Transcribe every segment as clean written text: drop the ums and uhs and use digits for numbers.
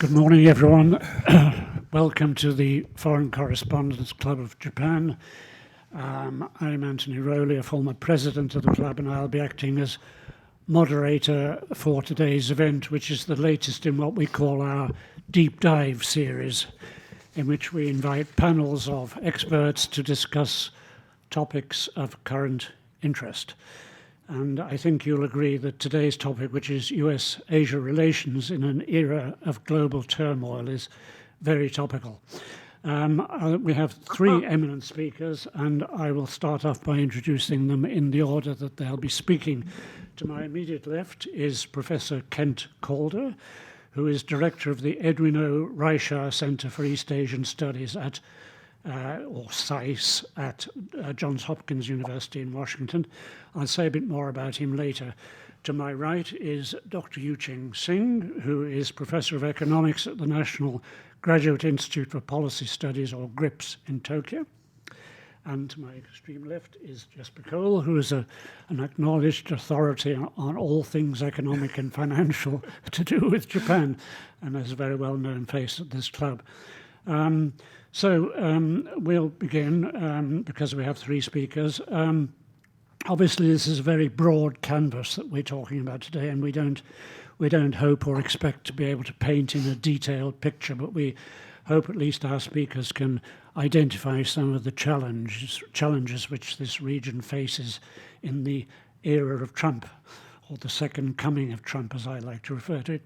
Good morning, everyone. Welcome to the Foreign Correspondents Club of Japan. I'm Anthony Rowley, a former president of the club, and I'll be acting as moderator for today's event, which is the latest in what we call our deep dive series, in which we invite panels of experts to discuss topics of current interest. And I think you'll agree that today's topic, which is US-Asia relations in an era of global turmoil, is very topical. We have three eminent speakers, and I will start off by introducing them in the order that they'll be speaking. To my immediate left is Professor Kent Calder, who is director of the Edwin Reischauer Center for East Asian Studies at or SAIS at Johns Hopkins University in Washington. I'll say a bit more about him later. To my right is Dr. Yuqing Xing, who is Professor of Economics at the National Graduate Institute for Policy Studies, or GRIPS, in Tokyo. And to my extreme left is Jesper Koll, who is an acknowledged authority on all things economic and financial to do with Japan, and is a very well-known face at this club. We'll begin because we have three speakers. Obviously, this is a very broad canvas that we're talking about today, and we don't hope or expect to be able to paint in a detailed picture, but we hope at least our speakers can identify some of the challenges which this region faces in the era of Trump, or the second coming of Trump, as I like to refer to it.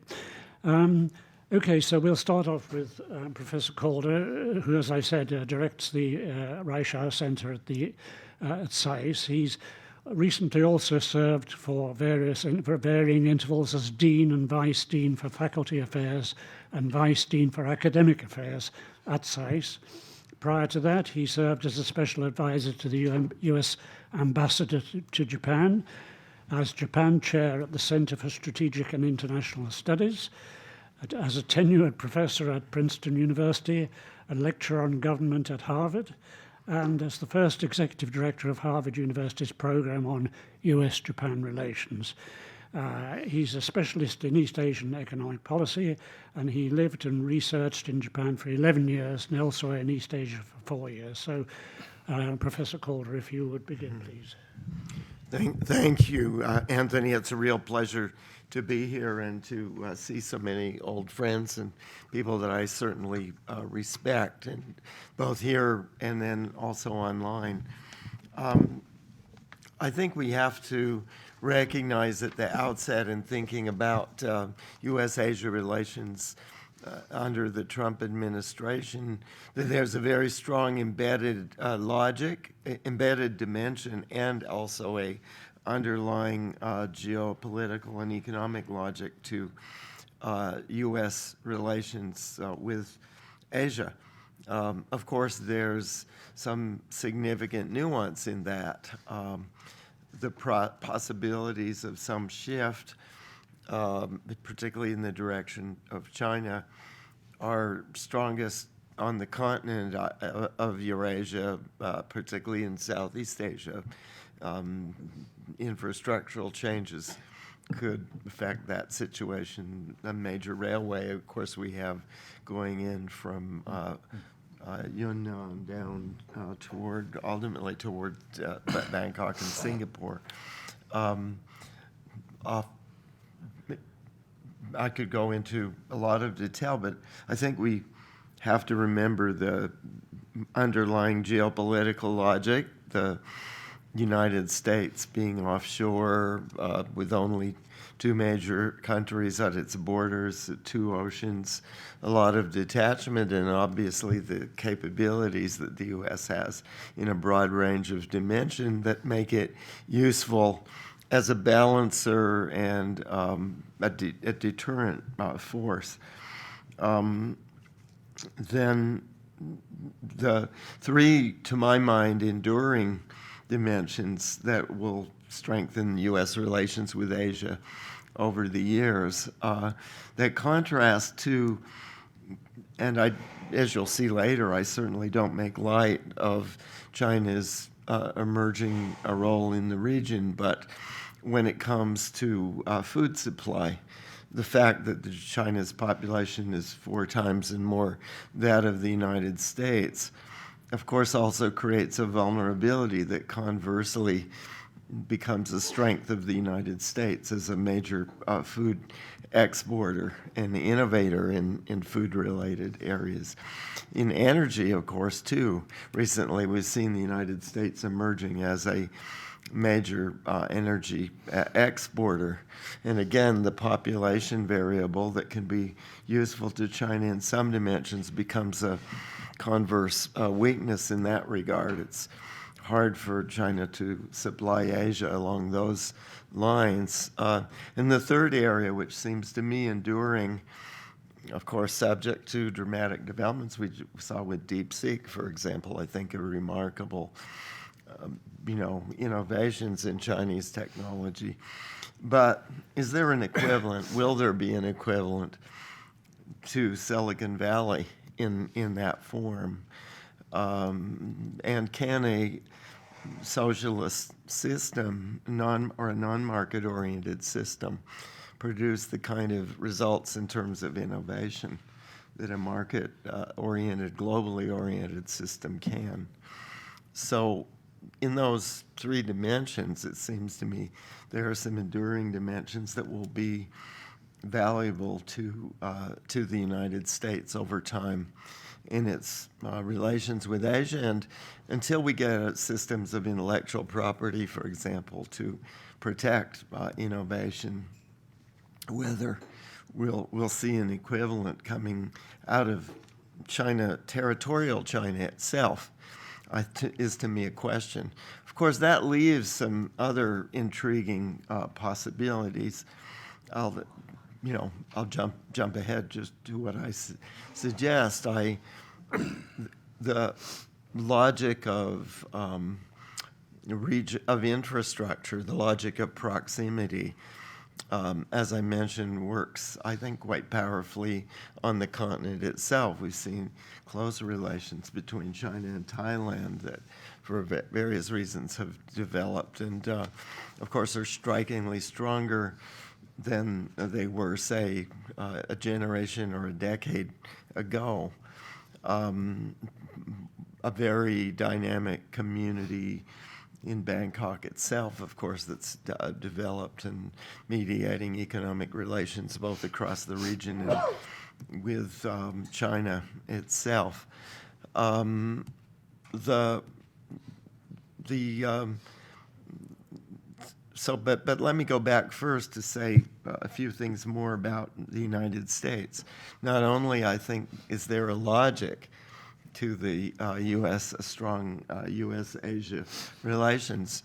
Okay, so we'll start off with Professor Calder, who, as I said, directs the Reischauer Center at SAIS. He's recently also served for varying intervals as Dean and Vice Dean for Faculty Affairs and Vice Dean for Academic Affairs at SAIS. Prior to that, he served as a special advisor to the US Ambassador to Japan, as Japan Chair at the Center for Strategic and International Studies, as a tenured professor at Princeton University, a lecturer on government at Harvard, and as the first executive director of Harvard University's program on US-Japan relations. He's a specialist in East Asian economic policy, and he lived and researched in Japan for 11 years and elsewhere in East Asia for 4 years. So, Professor Calder, if you would begin, please. Thank you, Anthony. It's a real pleasure to be here and to see so many old friends and people that I certainly respect, and both here and then also online. I think we have to recognize at the outset in thinking about US-Asia relations under the Trump administration that there's a very strong embedded logic, embedded dimension, and also a underlying geopolitical and economic logic to U.S. relations with Asia. Of course, there's some significant nuance in that. The possibilities of some shift, particularly in the direction of China, are strongest on the continent of Eurasia, particularly in Southeast Asia. Infrastructural changes could affect that situation. A major railway, of course, we have going in from Yunnan down ultimately toward Bangkok and Singapore. I could go into a lot of detail, but I think we have to remember the underlying geopolitical logic, the United States being offshore with only two major countries at its borders, two oceans, a lot of detachment, and obviously the capabilities that the U.S. has in a broad range of dimension that make it useful as a balancer and a deterrent force. Then the three, to my mind, enduring dimensions that will strengthen U.S. relations with Asia over the years that contrast to, and as you'll see later, I certainly don't make light of China's emerging role in the region, but when it comes to food supply, the fact that China's population is 4 times and more that of the United States, of course, also creates a vulnerability that conversely becomes a strength of the United States as a major food exporter and innovator in food-related areas. In energy, of course, too, recently we've seen the United States emerging as a major energy exporter. And again, the population variable that can be useful to China in some dimensions becomes a converse weakness in that regard. It's hard for China to supply Asia along those lines. And the third area, which seems to me enduring, of course, subject to dramatic developments we saw with DeepSeek, for example, I think are remarkable, innovations in Chinese technology. But is there an equivalent? Will there be an equivalent to Silicon Valley in that form? And can a socialist system, or a non-market-oriented system, produce the kind of results in terms of innovation that a market-oriented, globally-oriented system can? So in those 3 dimensions, it seems to me there are some enduring dimensions that will be valuable to the United States over time in its relations with Asia. And until we get systems of intellectual property, for example, to protect innovation, whether we'll see an equivalent coming out of China, territorial China itself, is to me a question. Of course, that leaves some other intriguing possibilities. I'll jump ahead just to what I suggest. The logic of infrastructure, the logic of proximity, as I mentioned, works, I think, quite powerfully on the continent itself. We've seen close relations between China and Thailand that, for various reasons, have developed, and of course, are strikingly stronger than they were, say, a generation or a decade ago. A very dynamic community in Bangkok itself, of course, that's developed and mediating economic relations both across the region and with China itself. But let me go back first to say a few things more about the United States. Not only, I think, is there a logic to the strong U.S.-Asia relations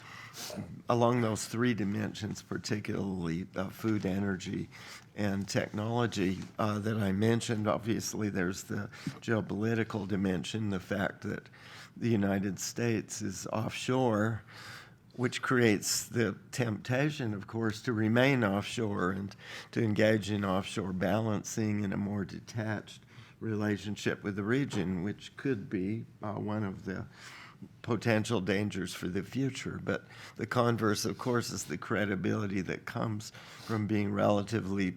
along those 3 dimensions, particularly food, energy, and technology that I mentioned. Obviously, there's the geopolitical dimension, the fact that the United States is offshore, which creates the temptation, of course, to remain offshore and to engage in offshore balancing in a more detached relationship with the region, which could be one of the potential dangers for the future. But the converse, of course, is the credibility that comes from being relatively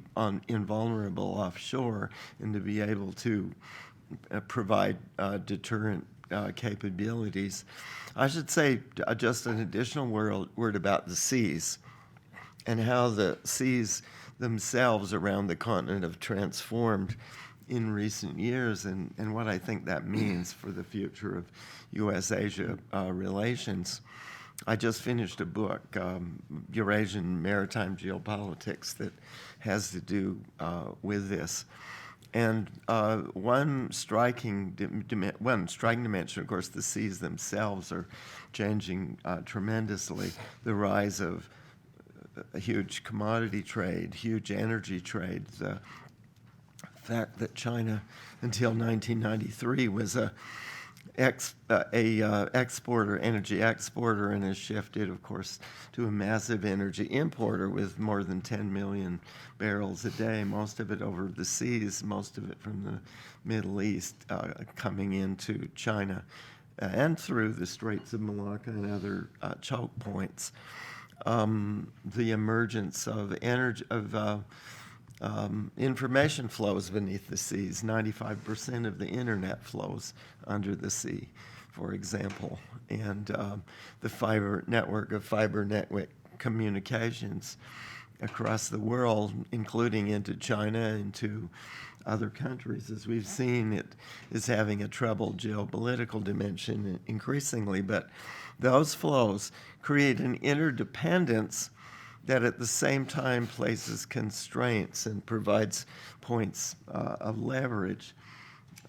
invulnerable offshore and to be able to provide deterrent capabilities. I should say just an additional word about the seas and how the seas themselves around the continent have transformed in recent years, and what I think that means for the future of U.S.-Asia relations. I just finished a book, Eurasian Maritime Geopolitics, that has to do with this. And one striking dimension, of course, the seas themselves are changing tremendously. The rise of a huge commodity trade, huge energy trade, the fact that China, until 1993, was a energy exporter, and has shifted, of course, to a massive energy importer with more than 10 million barrels a day, most of it over the seas, most of it from the Middle East, coming into China and through the Straits of Malacca and other choke points. The emergence of information flows beneath the seas. 95% of the internet flows under the sea, for example. And the network communications across the world, including into China, into other countries, as we've seen, it is having a troubled geopolitical dimension increasingly. But those flows create an interdependence that at the same time places constraints and provides points of leverage.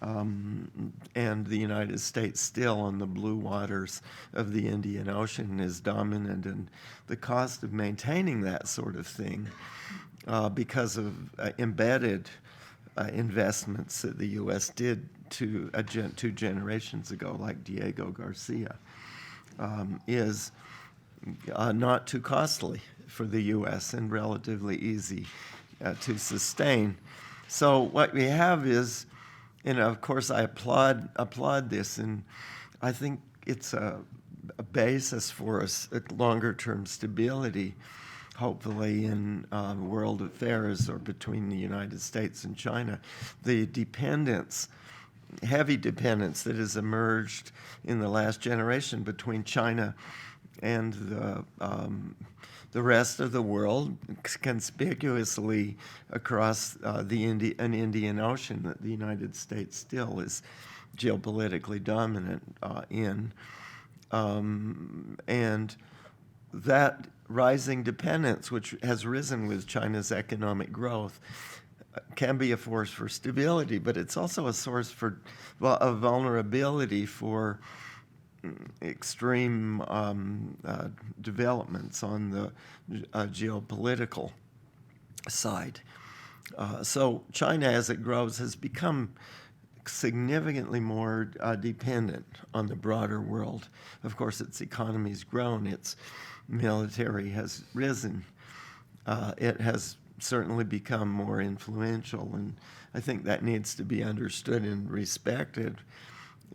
And the United States still on the blue waters of the Indian Ocean is dominant, and the cost of maintaining that sort of thing because of embedded investments that the U.S. did two generations ago, like Diego Garcia, is not too costly for the U.S. and relatively easy to sustain. So what we have is, of course, I applaud this, and I think it's a basis for a longer-term stability, hopefully, in world affairs or between the United States and China. The heavy dependence that has emerged in the last generation between China and the rest of the world, conspicuously across an Indian Ocean that the United States still is geopolitically dominant in. And that rising dependence, which has risen with China's economic growth, can be a force for stability, but it's also a source of vulnerability for extreme developments on the geopolitical side. So China, as it grows, has become significantly more dependent on the broader world. Of course, its economy's grown, its military has risen. It has certainly become more influential, and I think that needs to be understood and respected.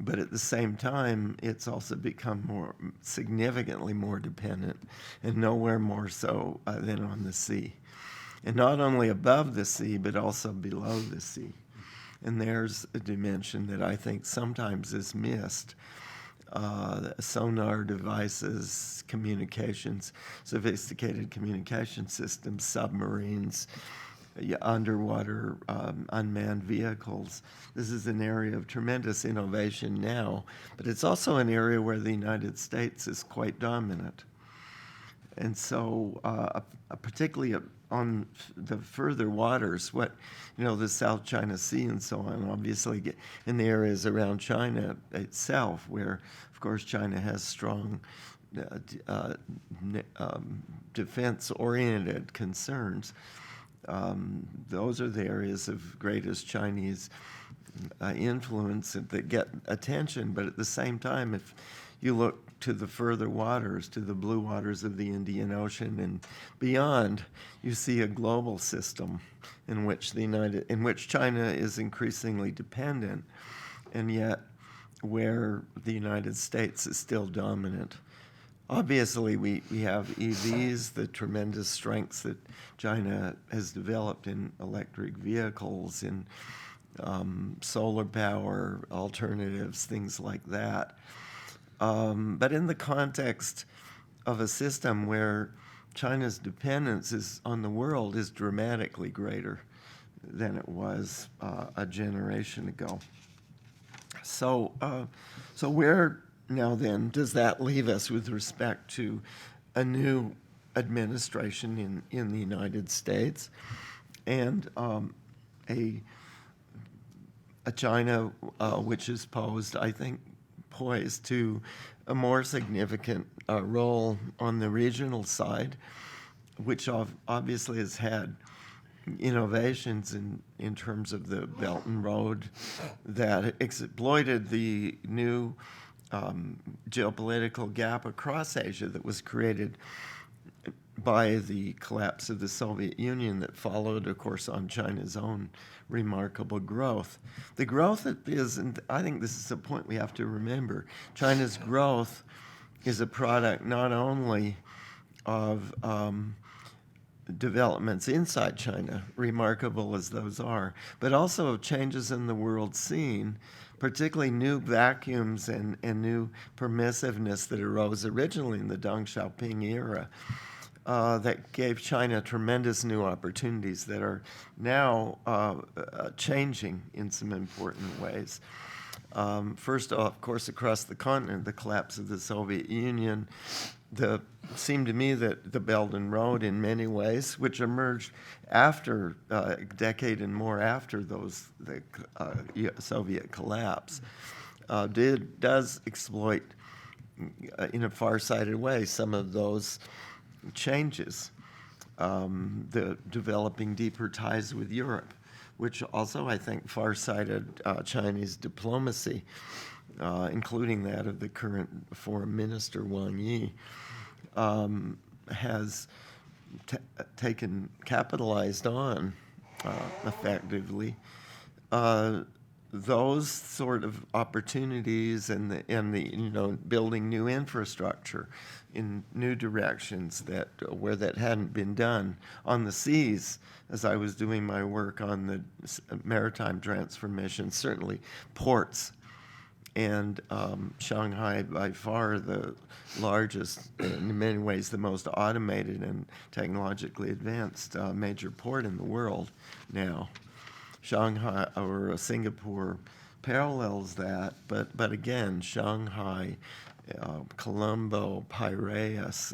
But at the same time, it's also become significantly more dependent, and nowhere more so than on the sea. And not only above the sea, but also below the sea. And there's a dimension that I think sometimes is missed. Sonar devices, communications, sophisticated communication systems, submarines, underwater unmanned vehicles. This is an area of tremendous innovation now, but it's also an area where the United States is quite dominant. And so particularly on the further waters, the South China Sea and so on, obviously in the areas around China itself, where, of course, China has strong defense-oriented concerns. Those are the areas of greatest Chinese influence that get attention, but at the same time, if you look to the further waters, to the blue waters of the Indian Ocean and beyond, you see a global system in which China is increasingly dependent, and yet where the United States is still dominant. Obviously, we have EVs, the tremendous strengths that China has developed in electric vehicles, in solar power, alternatives, things like that. But in the context of a system where China's dependence on the world is dramatically greater than it was a generation ago. So where now then does that leave us with respect to a new administration in the United States and a China which is poised to a more significant role on the regional side, which obviously has had innovations in terms of the Belt and Road that exploited the new geopolitical gap across Asia that was created by the collapse of the Soviet Union that followed, of course, on China's own remarkable growth. The growth is, and I think this is a point we have to remember, China's growth is a product not only of developments inside China, remarkable as those are, but also of changes in the world scene, particularly new vacuums and new permissiveness that arose originally in the Deng Xiaoping era, that gave China tremendous new opportunities that are now changing in some important ways. First off, of course, across the continent, the collapse of the Soviet Union, seemed to me that the Belt and Road, in many ways, which emerged after a decade and more after the Soviet collapse, does exploit in a far-sighted way some of those changes, the developing deeper ties with Europe, which also, I think, far-sighted Chinese diplomacy, including that of the current foreign minister, Wang Yi, has capitalized on effectively those sort of opportunities and the building new infrastructure in new directions where that hadn't been done on the seas. As I was doing my work on the maritime transformation, certainly ports, and Shanghai, by far the largest, in many ways the most automated and technologically advanced major port in the world now. Shanghai or Singapore parallels that, but again, Shanghai, Colombo, Piraeus,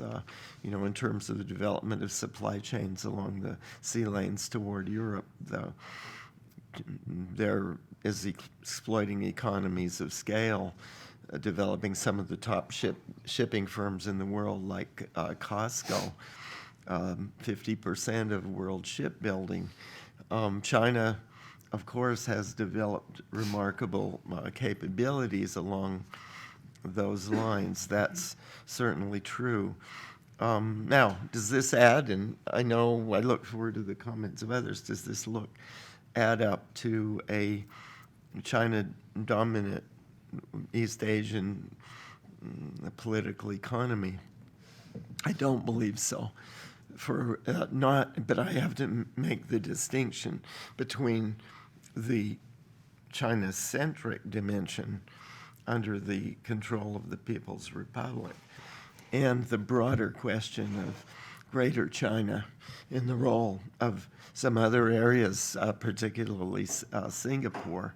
in terms of the development of supply chains along the sea lanes toward Europe, there is exploiting economies of scale, developing some of the top shipping firms in the world, like Costco, 50% of world shipbuilding. China, of course, has developed remarkable capabilities along those lines. That's certainly true. Now, does this add, and I know I look forward to the comments of others, does this add up to a China-dominant East Asian political economy? I don't believe so. But I have to make the distinction between the China-centric dimension under the control of the People's Republic and the broader question of Greater China in the role of some other areas, particularly Singapore,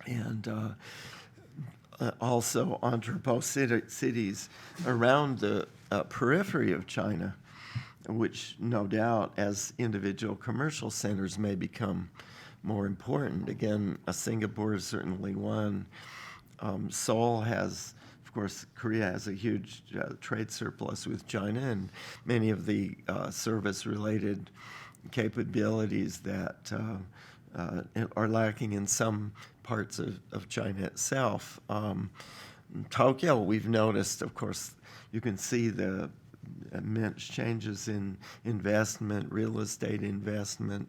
and also cities around the periphery of China, which no doubt, as individual commercial centers may become more important. Again, Singapore is certainly one. Seoul has, of course, Korea has a huge trade surplus with China, and many of the service-related capabilities that are lacking in some parts of China itself. Tokyo, we've noticed, of course, you can see the immense changes in investment, real estate investment,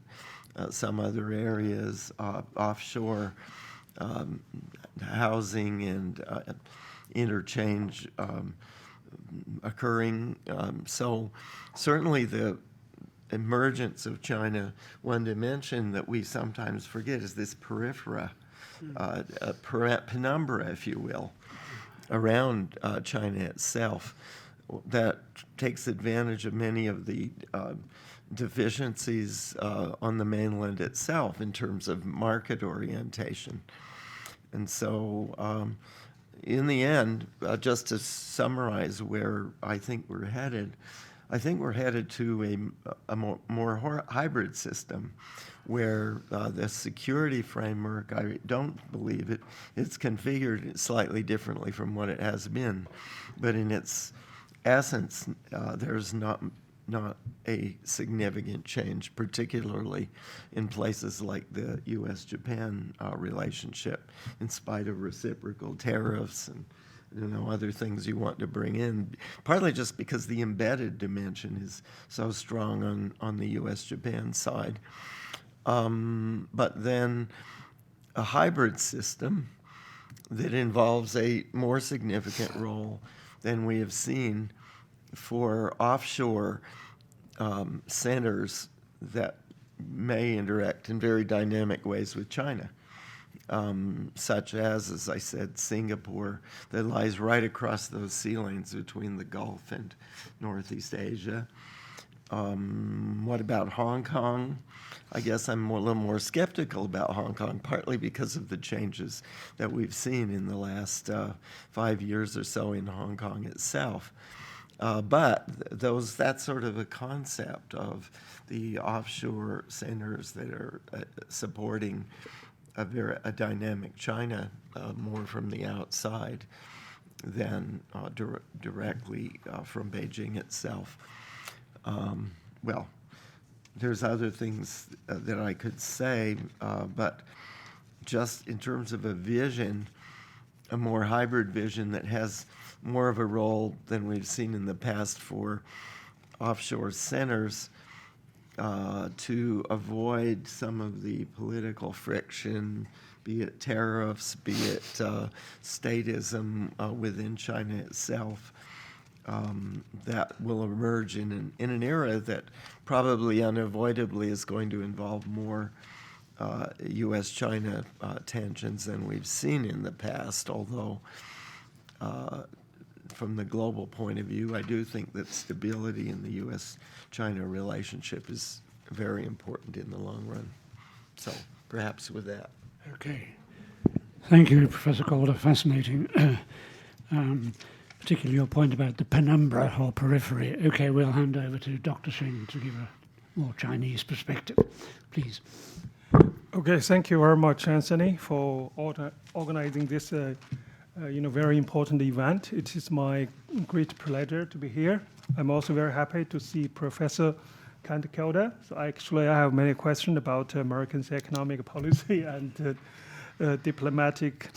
some other areas, offshore housing and interchange occurring. So certainly the emergence of China, one dimension that we sometimes forget is this penumbra, if you will, around China itself, that takes advantage of many of the deficiencies on the mainland itself in terms of market orientation. And so in the end, just to summarize where I think we're headed, I think we're headed to a more hybrid system where the security framework, I don't believe it's configured slightly differently from what it has been. But in its essence, there's not a significant change, particularly in places like the U.S.-Japan relationship, in spite of reciprocal tariffs and other things you want to bring in, partly just because the embedded dimension is so strong on the U.S.-Japan side. But then a hybrid system that involves a more significant role than we have seen for offshore centers that may interact in very dynamic ways with China, such as I said, Singapore, that lies right across those sea lanes between the Gulf and Northeast Asia. What about Hong Kong? I guess I'm a little more skeptical about Hong Kong, partly because of the changes that we've seen in the last 5 years or so in Hong Kong itself. But that's sort of a concept of the offshore centers that are supporting a dynamic China more from the outside than directly from Beijing itself. Well, there's other things that I could say, but just in terms of a vision, a more hybrid vision that has more of a role than we've seen in the past for offshore centers to avoid some of the political friction, be it tariffs, be it statism within China itself, that will emerge in an era that probably unavoidably is going to involve more US-China tensions than we've seen in the past, although from the global point of view, I do think that stability in the US-China relationship is very important in the long run. So perhaps with that. Okay. Thank you, Professor Calder. Fascinating. Particularly your point about the penumbra or periphery. Okay, we'll hand over to Dr. Xing to give a more Chinese perspective. Please. Okay, thank you very much, Anthony, for organizing this very important event. It is my great pleasure to be here. I'm also very happy to see Professor Calder. So I have many questions about Americans' economic policy and diplomatic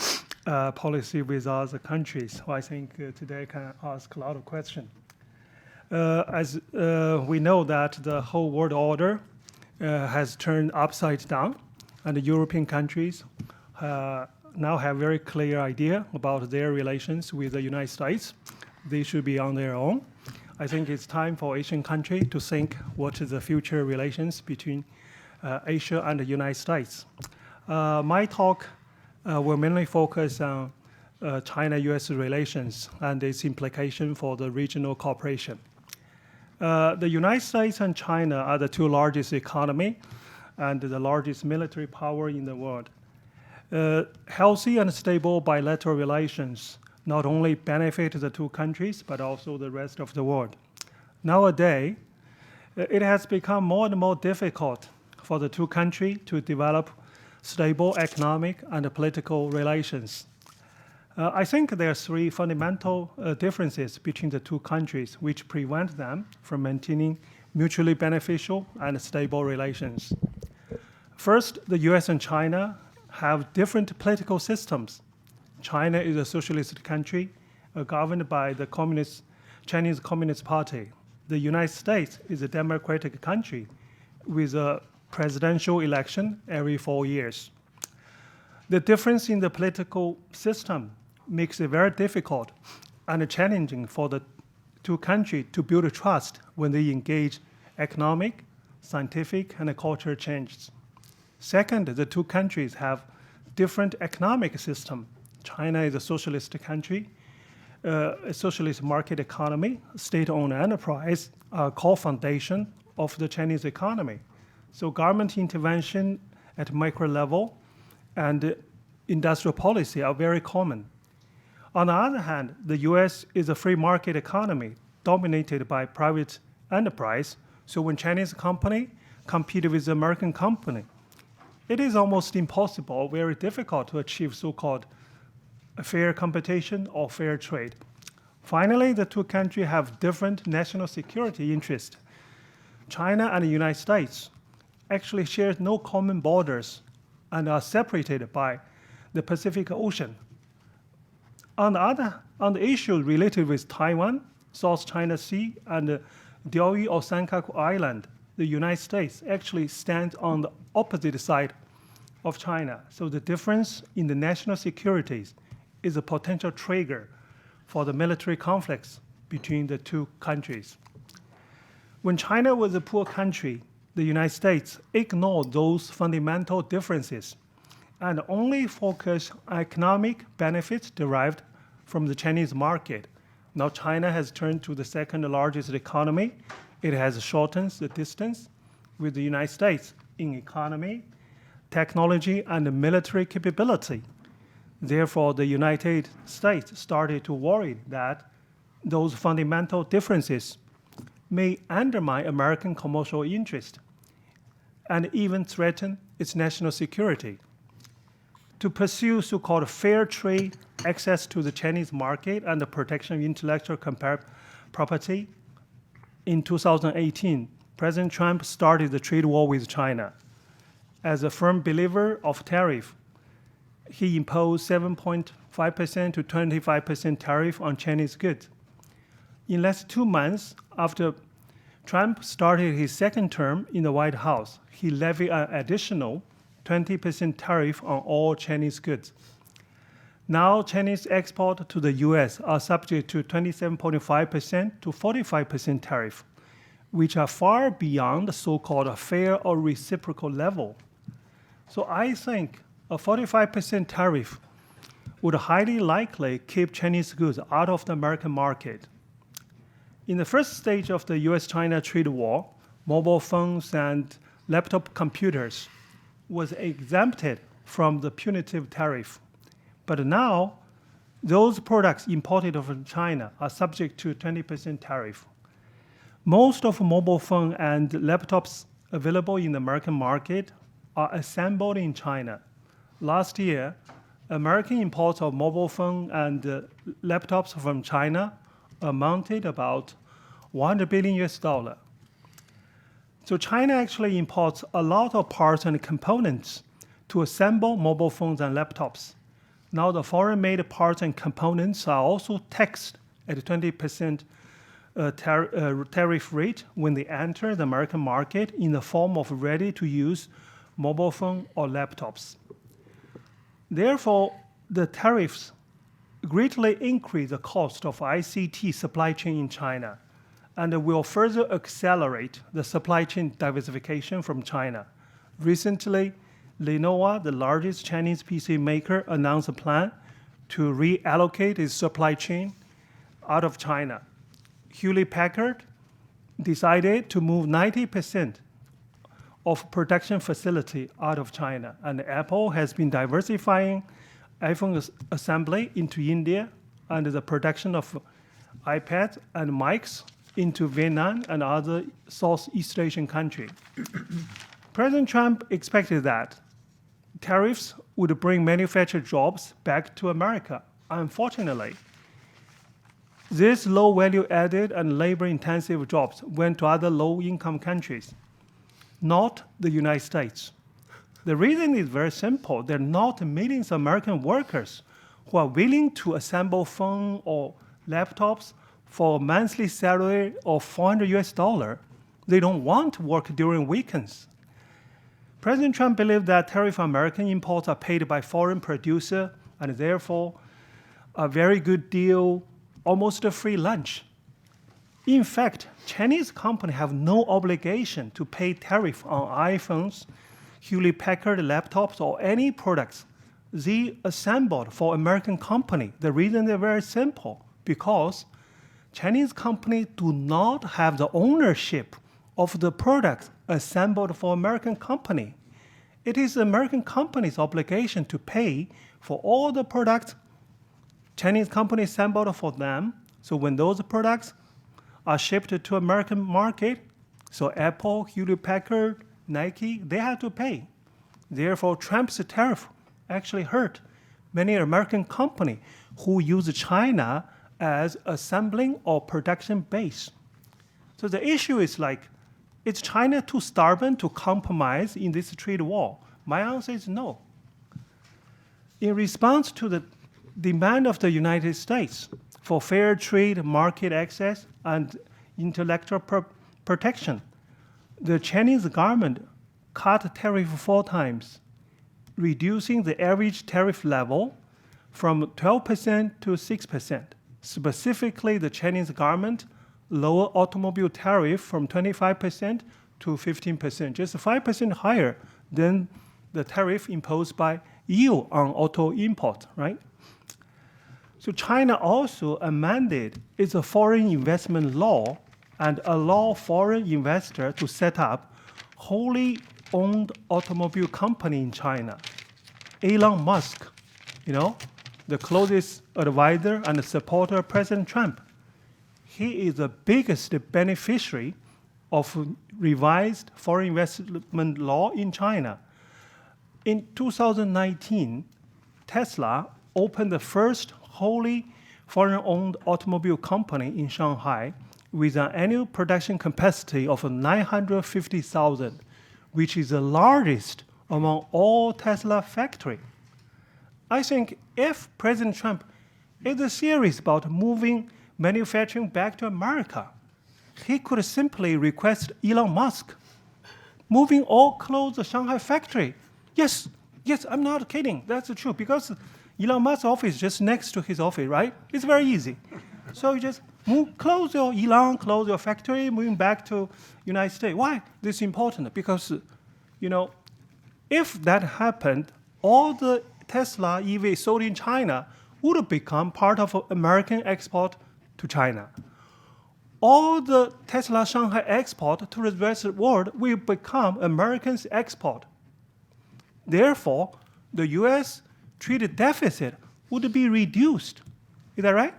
policy with other countries. So I think today I can ask a lot of questions. As we know that the whole world order has turned upside down, and the European countries now have very clear idea about their relations with the United States. They should be on their own. I think it's time for Asian country to think what is the future relations between Asia and the United States. My talk will mainly focus on China-US relations and its implication for the regional cooperation. The United States and China are the two largest economy and the largest military power in the world. Healthy and stable bilateral relations not only benefit the two countries, but also the rest of the world. Nowadays, it has become more and more difficult for the two countries to develop stable economic and political relations. I think there are three fundamental differences between the two countries which prevent them from maintaining mutually beneficial and stable relations. First, the US and China have different political systems. China is a socialist country governed by the Chinese Communist Party. The United States is a democratic country with a presidential election every 4 years. The difference in the political system makes it very difficult and challenging for the two countries to build trust when they engage economic, scientific, and cultural changes. Second, the two countries have different economic systems. China is a socialist country, a socialist market economy, state-owned enterprise, core foundation of the Chinese economy. So government intervention at micro level and industrial policy are very common. On the other hand, the US is a free market economy dominated by private enterprise. So when Chinese company compete with American company, it is almost impossible, very difficult to achieve so-called fair competition or fair trade. Finally, the two countries have different national security interests. China and the United States actually share no common borders and are separated by the Pacific Ocean. On the issue related with Taiwan, South China Sea, and Diaoyu or Senkaku Island, the United States actually stands on the opposite side of China. So the difference in the national securities is a potential trigger for the military conflicts between the two countries. When China was a poor country, the United States ignored those fundamental differences and only focused on economic benefits derived from the Chinese market. Now China has turned to the second largest economy. It has shortened the distance with the United States in economy, technology, and military capability. Therefore, the United States started to worry that those fundamental differences may undermine American commercial interest and even threaten its national security. To pursue so-called fair trade, access to the Chinese market, and the protection of intellectual property, in 2018, President Trump started the trade war with China. As a firm believer of tariff, he imposed 7.5% to 25% tariff on Chinese goods. In less 2 months after Trump started his second term in the White House, he levied an additional 20% tariff on all Chinese goods. Now, Chinese exports to the US are subject to 27.5% to 45% tariff, which are far beyond the so-called fair or reciprocal level. So I think a 45% tariff would highly likely keep Chinese goods out of the American market. In the first stage of the US-China trade war, mobile phones and laptop computers was exempted from the punitive tariff. But now, those products imported from China are subject to 20% tariff. Most of mobile phone and laptops available in the American market are assembled in China. Last year, American imports of mobile phone and laptops from China amounted about $100 billion. So China actually imports a lot of parts and components to assemble mobile phones and laptops. Now the foreign-made parts and components are also taxed at a 20% tariff rate when they enter the American market in the form of ready-to-use mobile phone or laptops. Therefore, the tariffs greatly increase the cost of ICT supply chain in China and will further accelerate the supply chain diversification from China. Recently, Lenovo, the largest Chinese PC maker, announced a plan to reallocate its supply chain out of China. Hewlett-Packard decided to move 90% of production facility out of China, and Apple has been diversifying iPhone assembly into India and the production of iPads and mics into Vietnam and other Southeast Asian countries. President Trump expected that tariffs would bring manufactured jobs back to America. Unfortunately, these low value added and labor intensive jobs went to other low income countries, not the United States. The reason is very simple. There are not millions of American workers who are willing to assemble phones or laptops for a monthly salary of $400. They don't want to work during weekends. President Trump believed that tariff on American imports are paid by foreign producers and therefore a very good deal, almost a free lunch. In fact, Chinese companies have no obligation to pay tariff on iPhones, Hewlett-Packard laptops, or any products they assembled for American company. The reason is very simple, because Chinese companies do not have the ownership of the products assembled for American company. It is the American company's obligation to pay for all the products Chinese companies assembled for them. So when those products are shipped to American market, so Apple, Hewlett-Packard, Nike, they have to pay. Therefore, Trump's tariff actually hurt many American companies who use China as assembling or production base. So the issue is like, is China too stubborn to compromise in this trade war? My answer is no. In response to the demand of the United States for fair trade, market access, and intellectual protection, the Chinese government cut tariff 4 times, reducing the average tariff level from 12% to 6%. Specifically, the Chinese government lower automobile tariff from 25% to 15%, just 5% higher than the tariff imposed by EU on auto import, right? So China also amended its foreign investment law and allow foreign investor to set up wholly owned automobile company in China. Elon Musk, the closest advisor and supporter of President Trump, he is the biggest beneficiary of revised foreign investment law in China. In 2019, Tesla opened the first wholly foreign-owned automobile company in Shanghai with an annual production capacity of 950,000, which is the largest among all Tesla factories. I think if President Trump is serious about moving manufacturing back to America, he could simply request Elon Musk moving all close the Shanghai factory. Yes, I'm not kidding. That's the truth, because Elon Musk's office is just next to his office, right? It's very easy. So you just close your factory, moving back to United States. Why? This is important because, if that happened, all the Tesla EV sold in China would have become part of American export to China. All the Tesla Shanghai export to the rest of the world will become Americans' export. Therefore, the U.S. trade deficit would be reduced. Is that right?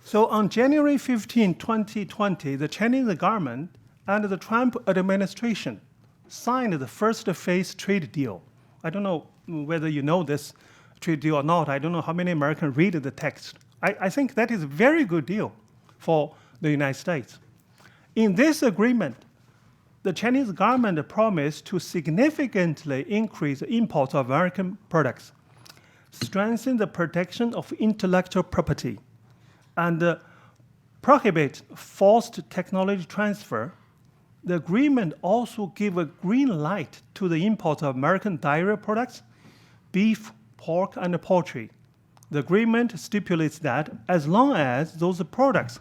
So on January 15, 2020, the Chinese government and the Trump administration signed the first phase trade deal. I don't know whether you know this trade deal or not. I don't know how many Americans read the text. I think that is a very good deal for the United States. In this agreement, the Chinese government promised to significantly increase imports of American products, strengthen the protection of intellectual property, and prohibit forced technology transfer. The agreement also gave a green light to the import of American dairy products, beef, pork, and poultry. The agreement stipulates that as long as those products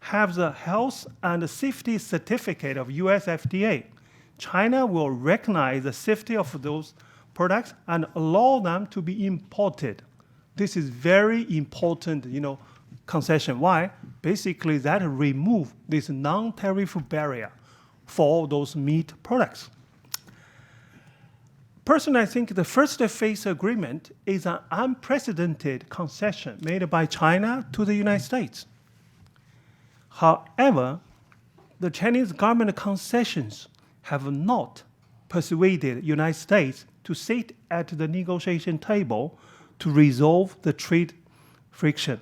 have the health and safety certificate of US FDA, China will recognize the safety of those products and allow them to be imported. This is very important, concession. Why? Basically, that remove this non-tariff barrier for those meat products. Personally, I think the first phase agreement is an unprecedented concession made by China to the United States. However, the Chinese government concessions have not persuaded the United States to sit at the negotiation table to resolve the trade friction.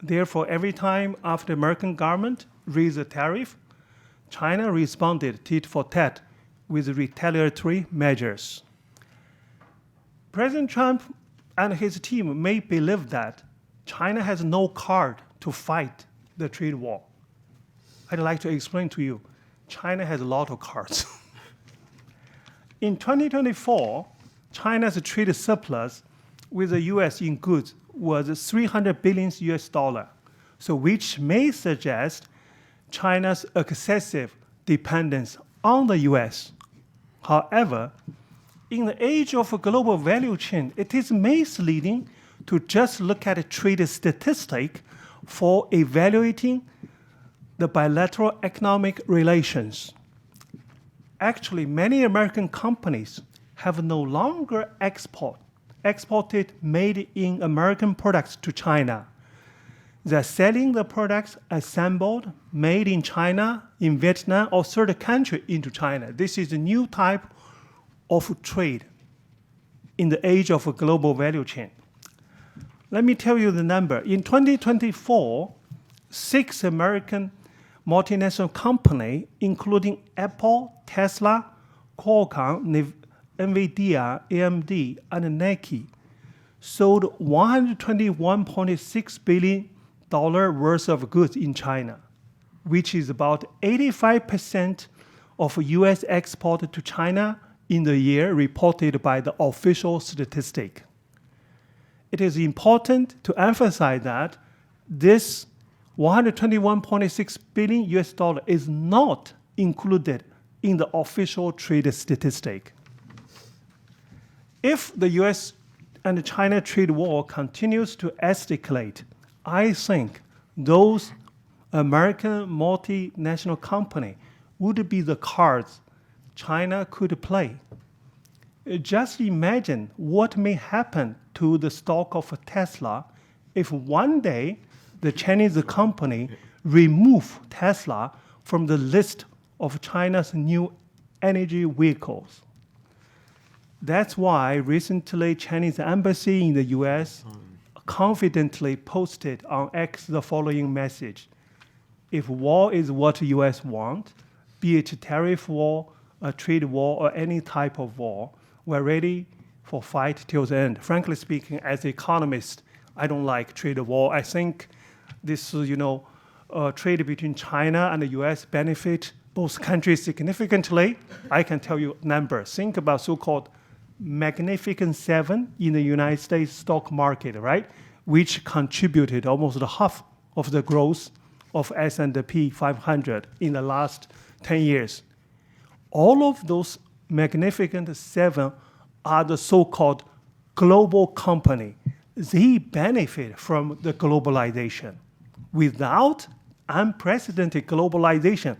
Therefore, every time after the American government raised the tariff, China responded tit for tat with retaliatory measures. President Trump and his team may believe that China has no card to fight the trade war. I'd like to explain to you, China has a lot of cards. In 2024, China's trade surplus with the US in goods was 300 billion US dollar, so which may suggest China's excessive dependence on the US. However, in the age of a global value chain, it is misleading to just look at a trade statistic for evaluating the bilateral economic relations. Actually, many American companies have no longer exported made in American products to China. They're selling the products assembled, made in China, in Vietnam, or third country into China. This is a new type of trade in the age of a global value chain. Let me tell you the number. In 2024, 6 American multinational companies, including Apple, Tesla, Qualcomm, NVIDIA, AMD, and Nike, sold $121.6 billion worth of goods in China, which is about 85% of U.S. export to China in the year reported by the official statistic. It is important to emphasize that this $121.6 billion US dollar is not included in the official trade statistic. If the US and China trade war continues to escalate, I think those American multinational companies would be the cards China could play. Just imagine what may happen to the stock of Tesla if one day the Chinese company remove Tesla from the list of China's new energy vehicles. That's why recently Chinese embassy in the US confidently posted on X the following message. If war is what US want, be it tariff war, a trade war, or any type of war, we're ready for fight till the end. Frankly speaking, as an economist, I don't like trade war. I think this, trade between China and the US benefit both countries significantly. I can tell you numbers. Think about so-called Magnificent Seven in the United States stock market, right? Which contributed almost half of the growth of S&P 500 in the last 10 years. All of those Magnificent Seven are the so-called global company. They benefit from the globalization. Without unprecedented globalization,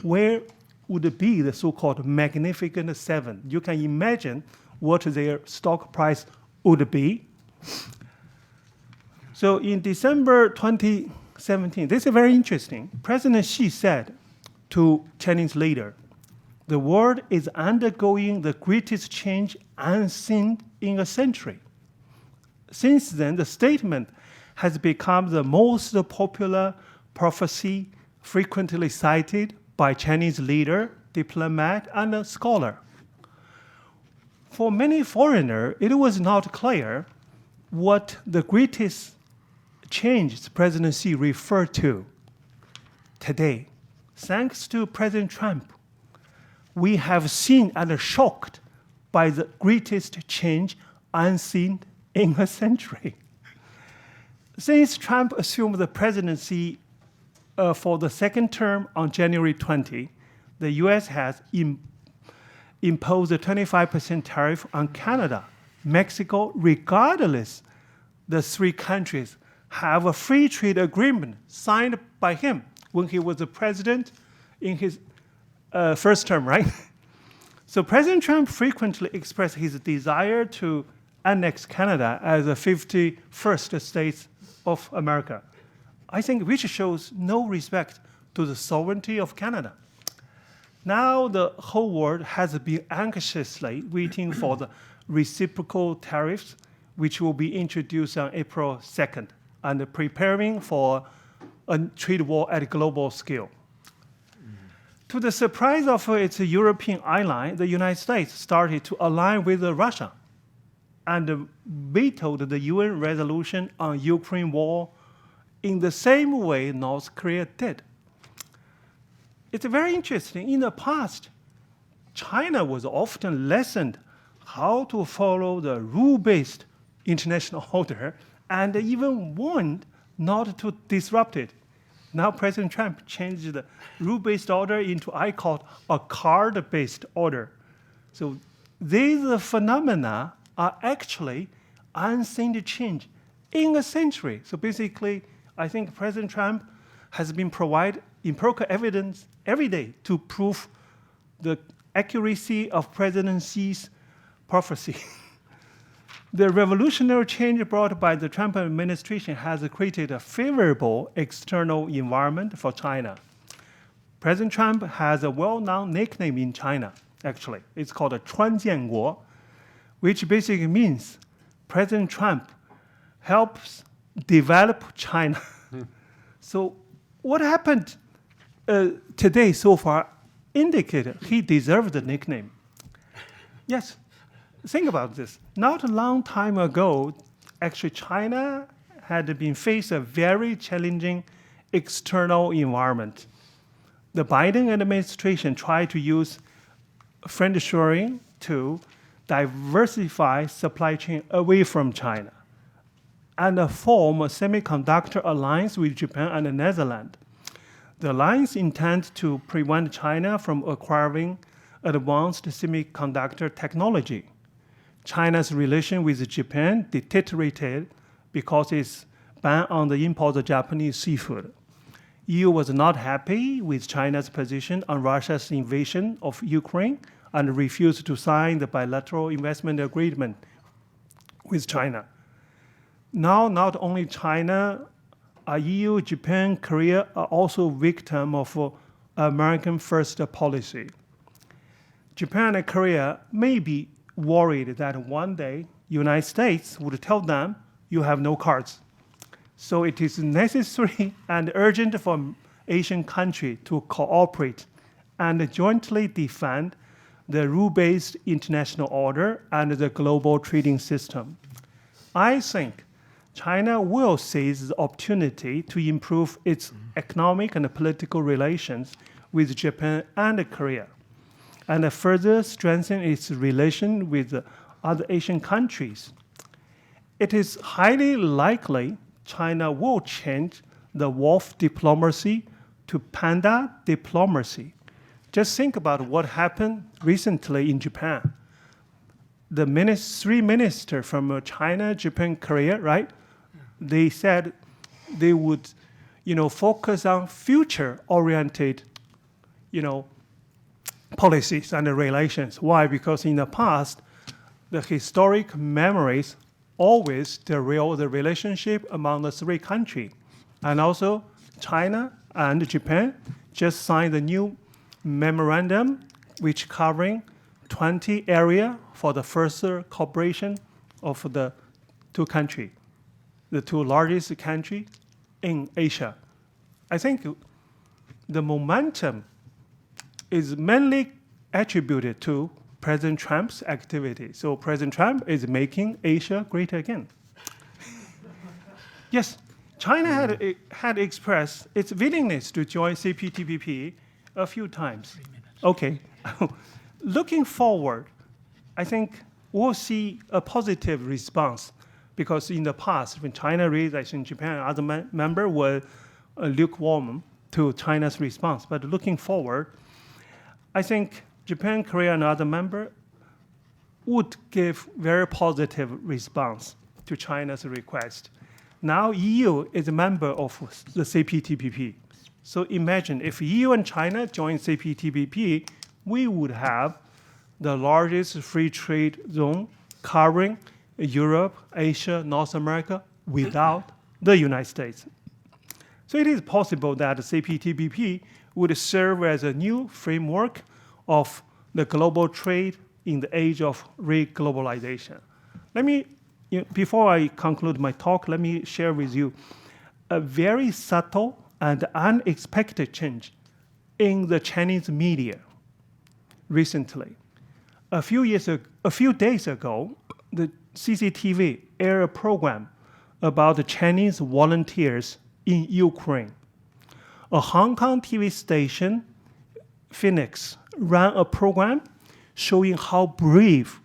where would it be the so-called Magnificent Seven? You can imagine what their stock price would be. So in December 2017, this is very interesting. President Xi said to Chinese leader, the world is undergoing the greatest change unseen in a century. Since then, the statement has become the most popular prophecy frequently cited by Chinese leader, diplomat, and a scholar. For many foreigners, it was not clear what the greatest change President Xi referred to. Today, thanks to President Trump, we have seen and are shocked by the greatest change unseen in a century. Since Trump assumed the presidency for the second term on January 20, the US has imposed a 25% tariff on Canada, Mexico, regardless the three countries have a free trade agreement signed by him when he was the president in his first term, right? So President Trump frequently expressed his desire to annex Canada as a 51st state of America. I think which shows no respect to the sovereignty of Canada. Now the whole world has been anxiously waiting for the reciprocal tariffs, which will be introduced on April 2nd, and preparing for a trade war at a global scale. To the surprise of its European ally, the United States started to align with Russia and vetoed the UN resolution on Ukraine war in the same way North Korea did. It's very interesting. In the past, China was often lessoned how to follow the rule-based international order and even warned not to disrupt it. Now President Trump changed the rule-based order into, I call, a card-based order. So these phenomena are actually unseen change in a century. So basically, I think President Trump has been provided empirical evidence every day to prove the accuracy of President Xi's prophecy. The revolutionary change brought by the Trump administration has created a favorable external environment for China. President Trump has a well-known nickname in China, actually. It's called a 川建国, which basically means President Trump helps develop China. So what happened today so far indicated he deserved the nickname. Yes, think about this. Not a long time ago, actually China had been faced a very challenging external environment. The Biden administration tried to use friendshoring to diversify supply chain away from China. and form a semiconductor alliance with Japan and the Netherlands. The alliance intends to prevent China from acquiring advanced semiconductor technology. China's relation with Japan deteriorated because its ban on the import of Japanese seafood. EU was not happy with China's position on Russia's invasion of Ukraine and refused to sign the bilateral investment agreement with China. Now, not only China, EU, Japan, Korea are also victims of American first policy. Japan and Korea may be worried that one day United States would tell them, you have no cards. So it is necessary and urgent for Asian countries to cooperate and jointly defend the rule-based international order and the global trading system. I think China will seize the opportunity to improve its economic and political relations with Japan and Korea, and further strengthen its relation with other Asian countries. It is highly likely China will change the wolf diplomacy to panda diplomacy. Just think about what happened recently in Japan. The three ministers from China, Japan, Korea, right? They said they would, focus on future-oriented, policies and relations. Why? Because in the past, the historic memories always derail the relationship among the three countries. And also, China and Japan just signed a new memorandum which covering 20 areas for the further cooperation of the two countries, the two largest countries in Asia. I think the momentum is mainly attributed to President Trump's activity. So President Trump is making Asia great again. Yes, China had expressed its willingness to join CPTPP a few times. Okay. Looking forward, I think we'll see a positive response because in the past, when China raised, I think Japan and other members were lukewarm to China's response. But looking forward, I think Japan, Korea, and other members would give very positive response to China's request. Now EU is a member of the CPTPP. So imagine if EU and China join CPTPP, we would have the largest free trade zone covering Europe, Asia, North America without the United States. So it is possible that the CPTPP would serve as a new framework of the global trade in the age of re-globalization. Before I conclude my talk, let me share with you a very subtle and unexpected change in the Chinese media recently. A few days ago, the CCTV aired a program about the Chinese volunteers in Ukraine. A Hong Kong TV station, Phoenix, ran a program showing how brave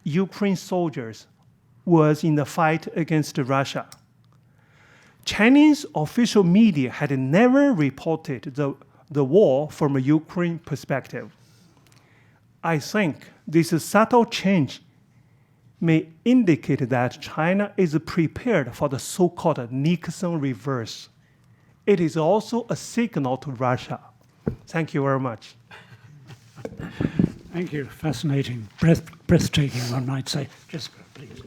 Ukraine soldiers was in the fight against Russia. Chinese official media had never reported the war from a Ukraine perspective. I think this subtle change may indicate that China is prepared for the so-called Nixon reverse. It is also a signal to Russia. Thank you very much. Thank you. Fascinating. Breathtaking, one might say. Jesper, please.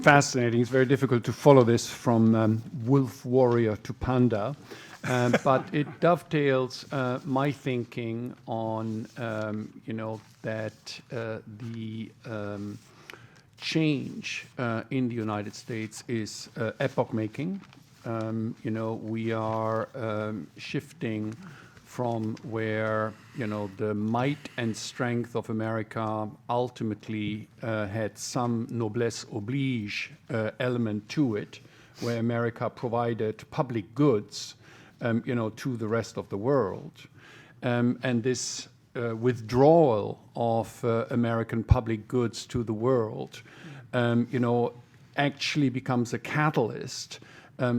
Fascinating. It's very difficult to follow this from wolf warrior to panda. But it dovetails my thinking on, that the change in the United States is epoch-making. We are shifting from where, the might and strength of America ultimately had some noblesse oblige element to it, where America provided public goods to the rest of the world. And this withdrawal of American public goods to the world, actually becomes a catalyst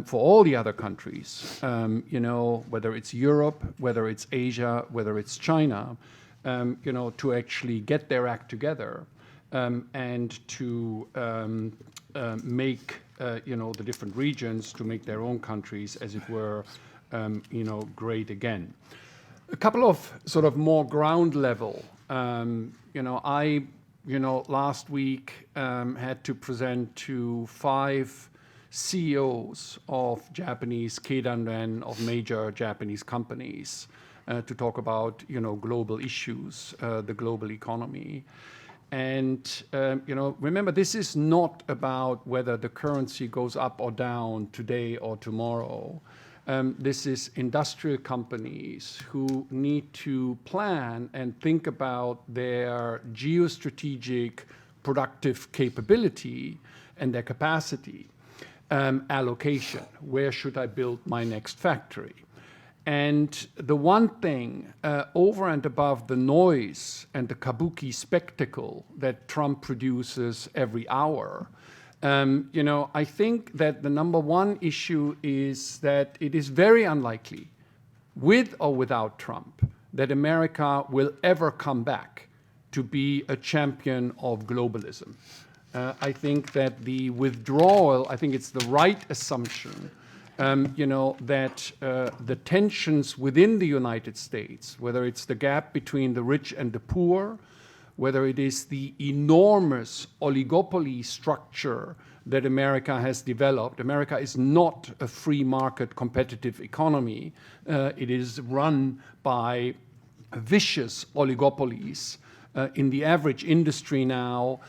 for all the other countries, whether it's Europe, whether it's Asia, whether it's China, to actually get their act together and to make, the different regions, to make their own countries, as it were, great again. A couple of sort of more ground level. I last week had to present to 5 CEOs of Japanese keidanren, of major Japanese companies, to talk about, global issues, the global economy. And, remember, this is not about whether the currency goes up or down today or tomorrow. This is industrial companies who need to plan and think about their geostrategic productive capability and their capacity allocation. Where should I build my next factory? And the one thing over and above the noise and the kabuki spectacle that Trump produces every hour, I think that the number one issue is that it is very unlikely, with or without Trump, that America will ever come back to be a champion of globalism. I think that the withdrawal, I think it's the right assumption, that the tensions within the United States, whether it's the gap between the rich and the poor, whether it is the enormous oligopoly structure that America has developed. America is not a free market competitive economy. It is run by vicious oligopolies. In the average industry now,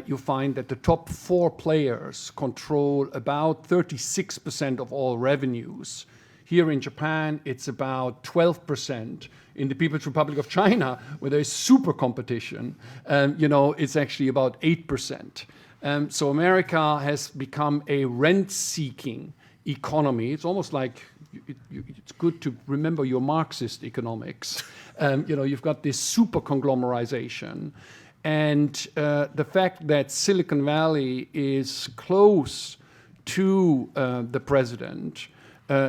you find that the top 4 players control about 36% of all revenues. Here in Japan, it's about 12%. In the People's Republic of China, where there's super competition, it's actually about 8%. So America has become a rent-seeking economy. It's almost like it's good to remember your Marxist economics. You've got this super conglomerization. And the fact that Silicon Valley is close to the president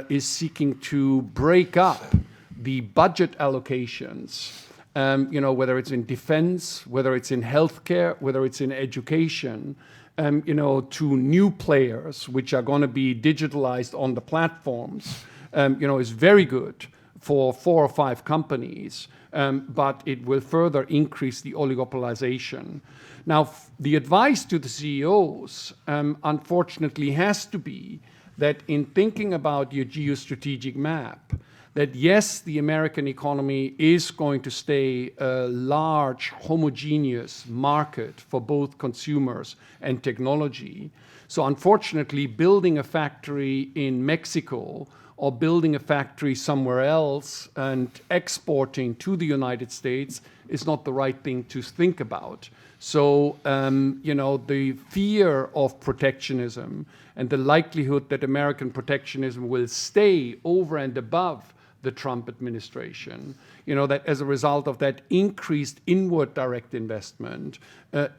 is seeking to break up the budget allocations, whether it's in defense, whether it's in healthcare, whether it's in education, to new players which are going to be digitalized on the platforms, is very good for 4 or 5 companies, but it will further increase the oligopolization. Now, the advice to the CEOs, unfortunately, has to be that in thinking about your geostrategic map, that yes, the American economy is going to stay a large, homogeneous market for both consumers and technology. So unfortunately, building a factory in Mexico or building a factory somewhere else and exporting to the United States is not the right thing to think about. So, the fear of protectionism and the likelihood that American protectionism will stay over and above the Trump administration, that as a result of that increased inward direct investment,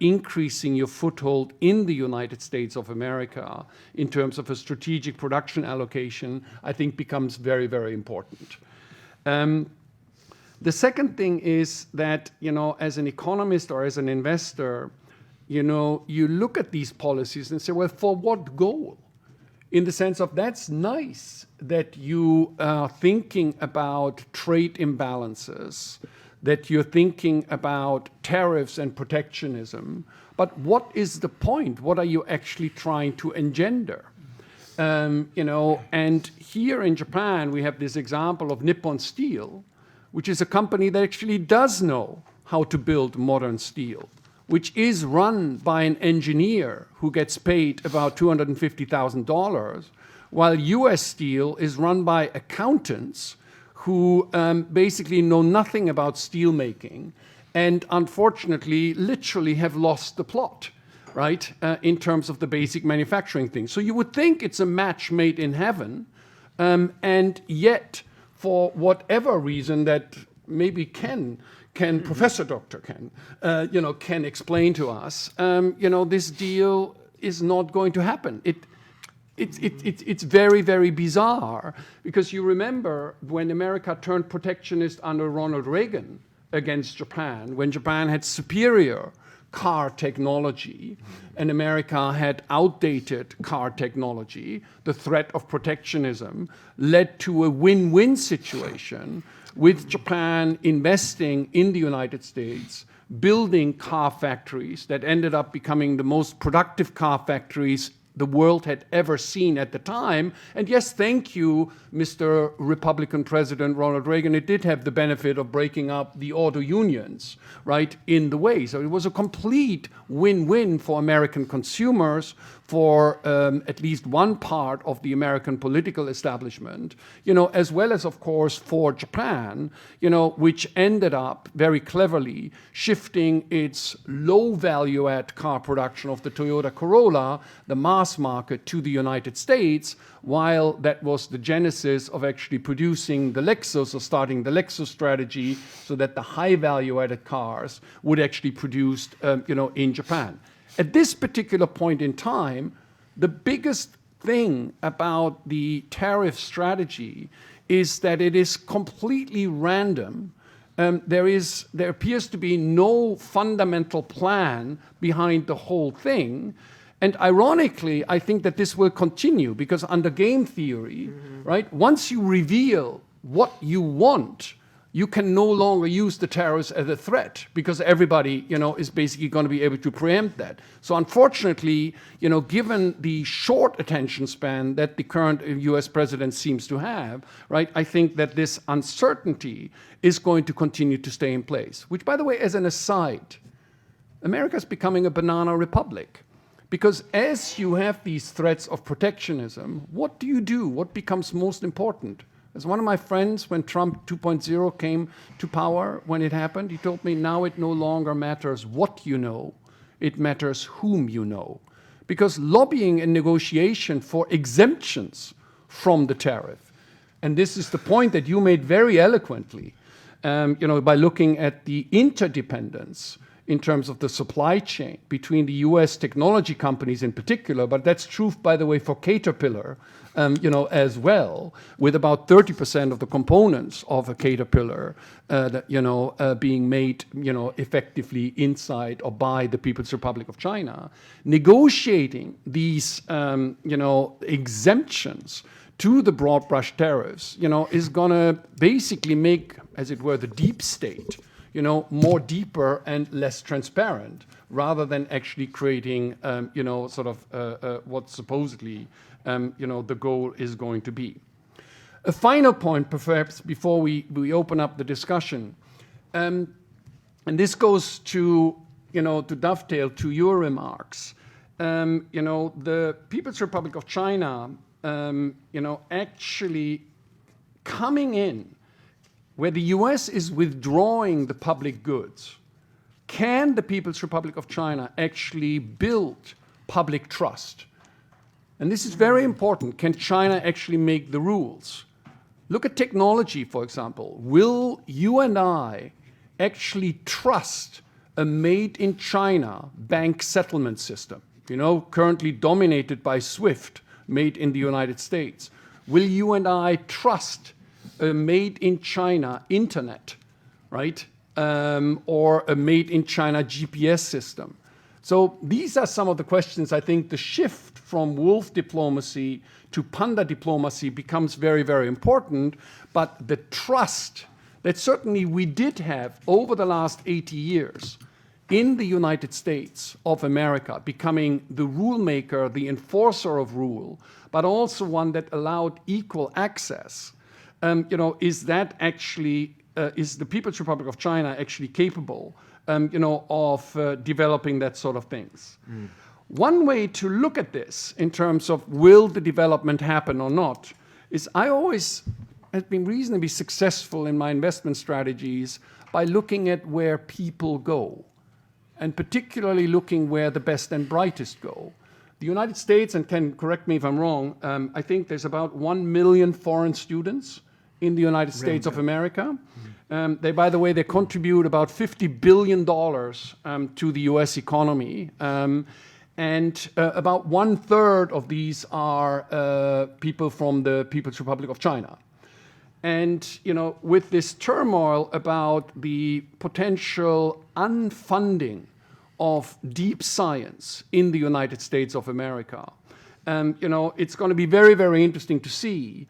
increasing your foothold in the United States of America in terms of a strategic production allocation, I think becomes very, very important. The second thing is that, as an economist or as an investor, you look at these policies and say, well, for what goal? In the sense of that's nice that you are thinking about trade imbalances, that you're thinking about tariffs and protectionism, but what is the point? What are you actually trying to engender? And here in Japan, we have this example of Nippon Steel, which is a company that actually does know how to build modern steel, which is run by an engineer who gets paid about $250,000, while US Steel is run by accountants who basically know nothing about steelmaking and unfortunately literally have lost the plot, right, in terms of the basic manufacturing thing. So you would think it's a match made in heaven, and yet for whatever reason that maybe Professor Dr. Ken, can explain to us, this deal is not going to happen. It's very, very bizarre, because you remember when America turned protectionist under Ronald Reagan against Japan, when Japan had superior car technology and America had outdated car technology, the threat of protectionism led to a win-win situation with Japan investing in the United States, building car factories that ended up becoming the most productive car factories the world had ever seen at the time. And yes, thank you, Mr. Republican President Ronald Reagan. It did have the benefit of breaking up the auto unions, right, in the way. So it was a complete win-win for American consumers, for at least one part of the American political establishment, as well as, of course, for Japan, which ended up very cleverly shifting its low value-add car production of the Toyota Corolla, the mass market, to the United States, while that was the genesis of actually producing the Lexus, or starting the Lexus strategy, so that the high value-added cars would actually be produced, in Japan. At this particular point in time, the biggest thing about the tariff strategy is that it is completely random. There appears to be no fundamental plan behind the whole thing. And ironically, I think that this will continue, because under game theory, right, once you reveal what you want, you can no longer use the tariffs as a threat, because everybody, is basically going to be able to preempt that. So unfortunately, given the short attention span that the current US president seems to have, right, I think that this uncertainty is going to continue to stay in place. Which, by the way, as an aside, America is becoming a banana republic. Because as you have these threats of protectionism, what do you do? What becomes most important? As one of my friends, when Trump 2.0 came to power, when it happened, he told me, now it no longer matters what you know, it matters whom you know. Because lobbying and negotiation for exemptions from the tariff, and this is the point that you made very eloquently, by looking at the interdependence in terms of the supply chain between the US technology companies in particular, but that's true, by the way, for Caterpillar, as well, with about 30% of the components of a Caterpillar, being made, effectively inside or by the People's Republic of China. Negotiating these, exemptions to the broad brush tariffs, is going to basically make, as it were, the deep state, more deeper and less transparent, rather than actually creating, what supposedly, the goal is going to be. A final point, perhaps, before we open up the discussion, and this goes to, to dovetail to your remarks. The People's Republic of China, actually coming in where the US is withdrawing the public goods, can the People's Republic of China actually build public trust? And this is very important. Can China actually make the rules? Look at technology, for example. Will you and I actually trust a made-in-China bank settlement system, currently dominated by SWIFT, made in the United States? Will you and I trust a made-in-China internet, right? Or a made-in-China GPS system? So these are some of the questions. I think the shift from wolf diplomacy to panda diplomacy becomes very, very important. But the trust that certainly we did have over the last 80 years in the United States of America, becoming the rule maker, the enforcer of rule, but also one that allowed equal access, is that actually, is the People's Republic of China actually capable of developing that sort of things? One way to look at this in terms of will the development happen or not is I always have been reasonably successful in my investment strategies by looking at where people go, and particularly looking where the best and brightest go. The United States, and Ken, correct me if I'm wrong, I think there's about 1 million foreign students in the United States of America. They, by the way, they contribute about $50 billion to the US economy. And about 1/3 of these are people from the People's Republic of China. And, with this turmoil about the potential unfunding of deep science in the United States of America, it's going to be very, very interesting to see,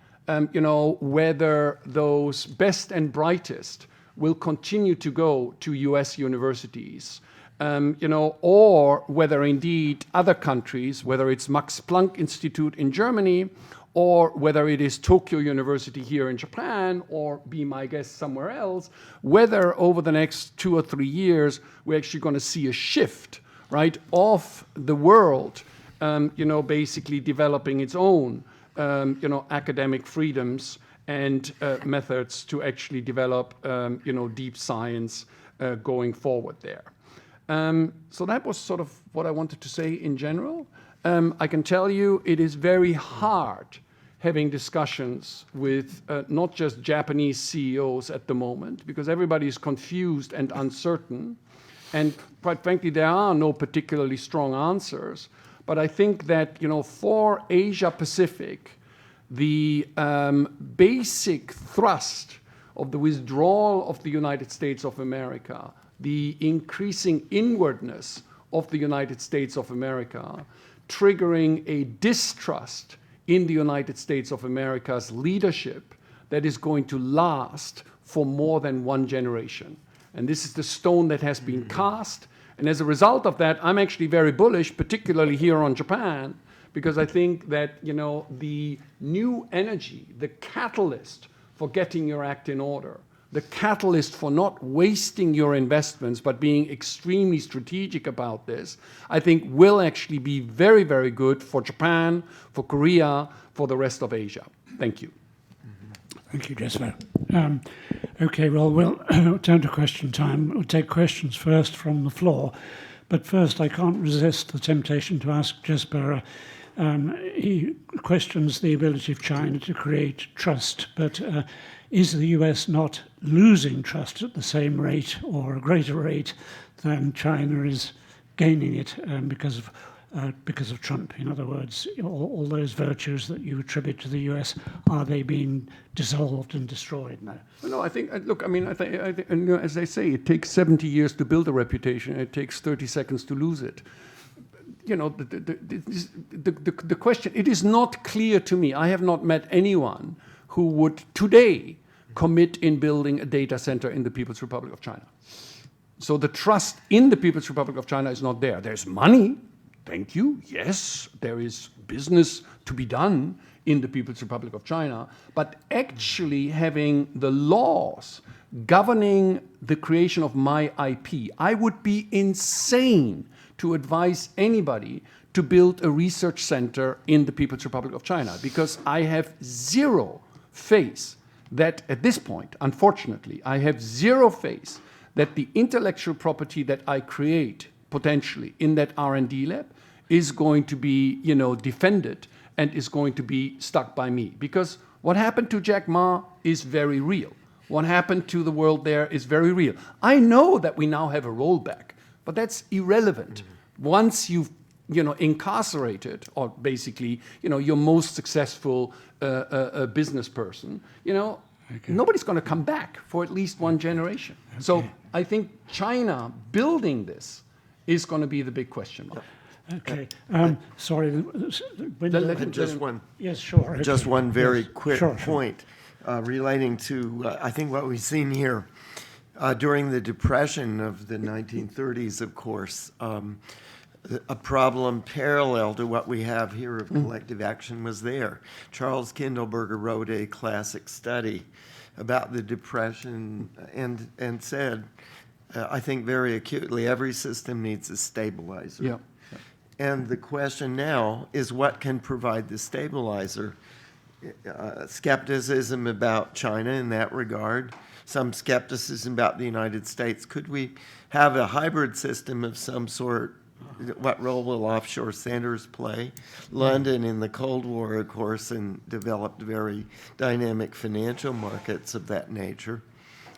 whether those best and brightest will continue to go to US universities, or whether indeed other countries, whether it's Max Planck Institute in Germany, or whether it is Tokyo University here in Japan, or be my guest somewhere else, whether over the next 2 or 3 years we're actually going to see a shift, right, of the world, basically developing its own, academic freedoms and methods to actually develop, deep science going forward there. So that was sort of what I wanted to say in general. I can tell you it is very hard having discussions with not just Japanese CEOs at the moment, because everybody is confused and uncertain. And quite frankly, there are no particularly strong answers. But I think that, for Asia Pacific, the basic thrust of the withdrawal of the United States of America, the increasing inwardness of the United States of America, triggering a distrust in the United States of America's leadership that is going to last for more than one generation. And this is the stone that has been cast. And as a result of that, I'm actually very bullish, particularly here on Japan, because I think that, the new energy, the catalyst for getting your act in order, the catalyst for not wasting your investments but being extremely strategic about this, I think will actually be very, very good for Japan, for Korea, for the rest of Asia. Thank you. Thank you, Jesper. Okay, well, we'll turn to question time. We'll take questions first from the floor. But first, I can't resist the temptation to ask Jesper. He questions the ability of China to create trust, but is the US not losing trust at the same rate or a greater rate than China is gaining it because of Trump? In other words, all those virtues that you attribute to the US, are they being dissolved and destroyed now? No, I think, look, I think, as they say, it takes 70 years to build a reputation, and it takes 30 seconds to lose it. The question, it is not clear to me, I have not met anyone who would today commit in building a data center in the People's Republic of China. So the trust in the People's Republic of China is not there. There's money, thank you, yes, there is business to be done in the People's Republic of China, but actually having the laws governing the creation of my IP, I would be insane to advise anybody to build a research center in the People's Republic of China, because I have zero faith that at this point, unfortunately, I have zero faith that the intellectual property that I create potentially in that R&D lab is going to be, defended and is going to be stuck by me. Because what happened to Jack Ma is very real. What happened to the world there is very real. I know that we now have a rollback, but that's irrelevant. Once you've incarcerated, or basically, your most successful business person, nobody's going to come back for at least one generation. Okay. So I think China building this is going to be the big question mark. Okay. Sorry. Just one. Yes, sure. Okay. Just one very quick Sure. point relating to, I think, what we've seen here during the Depression of the 1930s, of course. A problem parallel to what we have here of collective action was there. Charles Kindleberger wrote a classic study about the Depression and said, I think very acutely, every system needs a stabilizer. Yeah. And the question now is, what can provide the stabilizer? Skepticism about China in that regard, some skepticism about the United States. Could we have a hybrid system of some sort? What role will offshore centers play? London in the Cold War, of course, and developed very dynamic financial markets of that nature.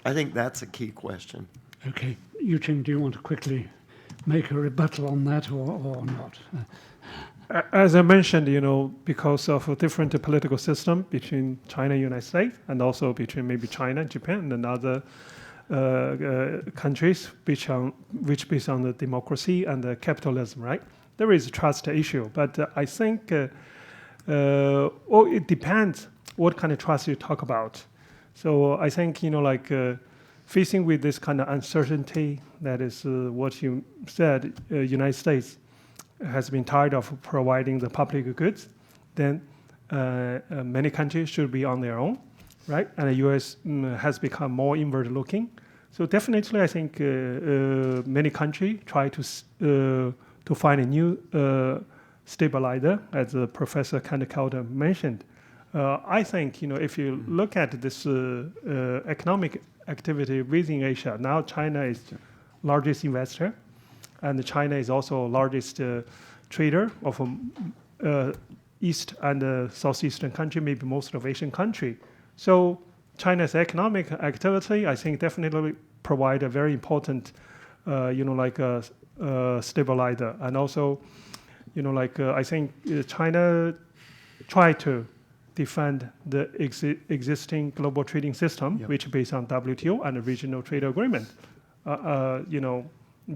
I think that's a key question. Okay. Yuqing, do you want to quickly make a rebuttal on that or not? As I mentioned, because of a different political system between China and United States, and also between maybe China, Japan, and other countries which based on the democracy and the capitalism, right? There is a trust issue, but I think it depends what kind of trust you talk about. So I think facing with this kind of uncertainty, that is what you said, United States has been tired of providing the public goods, then many countries should be on their own, right? And the U.S. has become more inward-looking. So definitely, I think many countries try to find a new stabilizer, as Professor Calder mentioned. I think if you look at this economic activity within Asia, now China is largest investor, and China is also largest trader of East and Southeastern country, maybe most of Asian country. So China's economic activity, I think, definitely provide a very important, stabilizer. And also, I think China try to defend the existing global trading system, which is based on WTO and a regional trade agreement.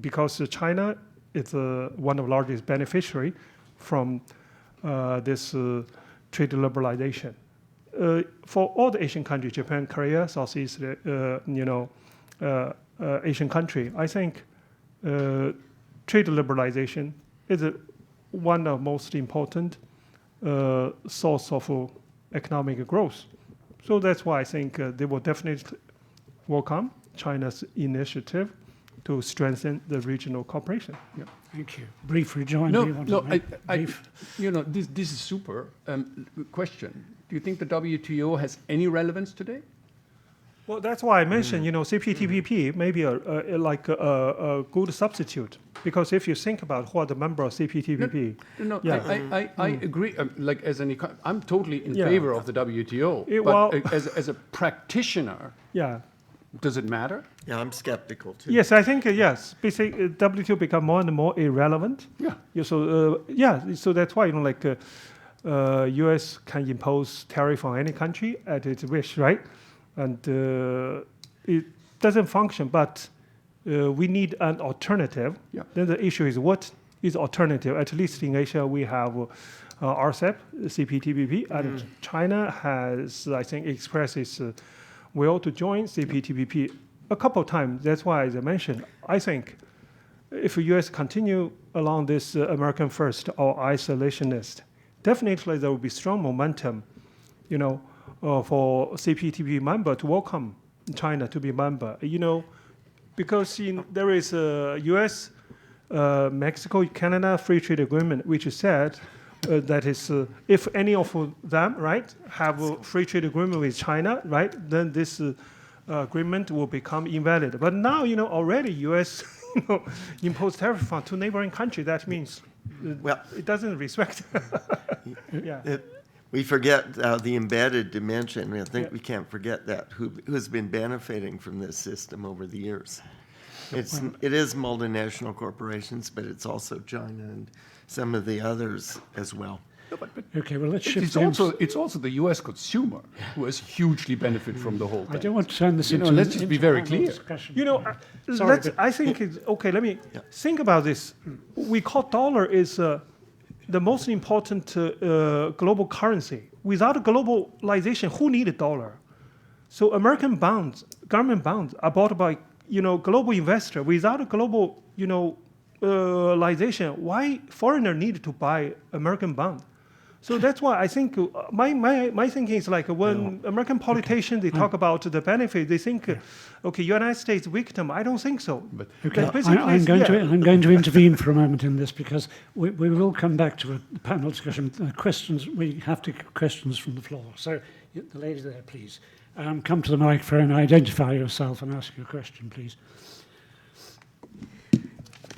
Because China is one of the largest beneficiary from this trade liberalization. For all the Asian countries, Japan, Korea, Southeast, Asian country, I think trade liberalization is one of the most important source of economic growth. So that's why I think they will definitely welcome China's initiative to strengthen the regional cooperation. Yeah. Thank you. Brief rejoinder. This is super. Question: do you think the WTO has any relevance today? Well, that's why I mentioned, CPTPP may be a good substitute, because if you think about who are the member of CPTPP. I agree. I'm totally in favor of the WTO. But as a practitioner, does it matter? Yeah, I'm skeptical too. Yes, I think yes. Basically, WTO become more and more irrelevant. So that's why U.S. can impose tariff on any country at its wish, right? And it doesn't function, but we need an alternative. Yeah. Then the issue is, what is alternative? At least in Asia, we have RCEP, CPTPP, and China has, I think, expressed its will to join CPTPP a couple of times. That's why, as I mentioned, I think if the U.S. continue along this American first or isolationist, definitely there will be strong momentum, for CPTPP member to welcome China to be member. Because there is a U.S., Mexico, Canada free trade agreement, which said that is if any of them, right, have a free trade agreement with China, right, then this agreement will become invalid. But now, already U.S. imposed tariff on two neighboring countries. That means it doesn't respect. We forget the embedded dimension. I think we can't forget that. Who has been benefiting from this system over the years? It is multinational corporations, but it's also China and some of the others as well. Okay, well, let's shift. It's also the U.S. consumer who has hugely benefited from the whole thing. I don't want to turn this into. Let's just be very clear. I think it's okay. Let me think about this. We call dollar is the most important global currency. Without globalization, who need a dollar? So American bonds, government bonds, are bought by global investor. Without a global globalization, why foreigner need to buy American bond? So that's why I think my thinking is when American politicians they talk about the benefit, they think, United States victim. I don't think so. But I'm going to intervene for a moment in this, because we will come back to a panel discussion. Questions, we have to get questions from the floor. So the lady there, please. Come to the microphone, identify yourself and ask your question, please.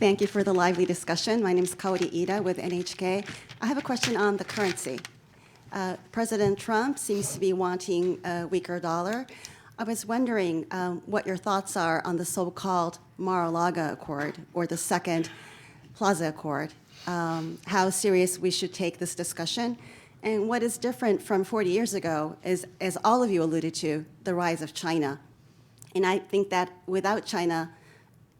Thank you for the lively discussion. My name is Kaori Ida with NHK. I have a question on the currency. President Trump seems to be wanting a weaker dollar. I was wondering what your thoughts are on the so-called Mar-a-Lago Accord or the second Plaza Accord, how serious we should take this discussion. And what is different from 40 years ago is, as all of you alluded to, the rise of China. And I think that without China,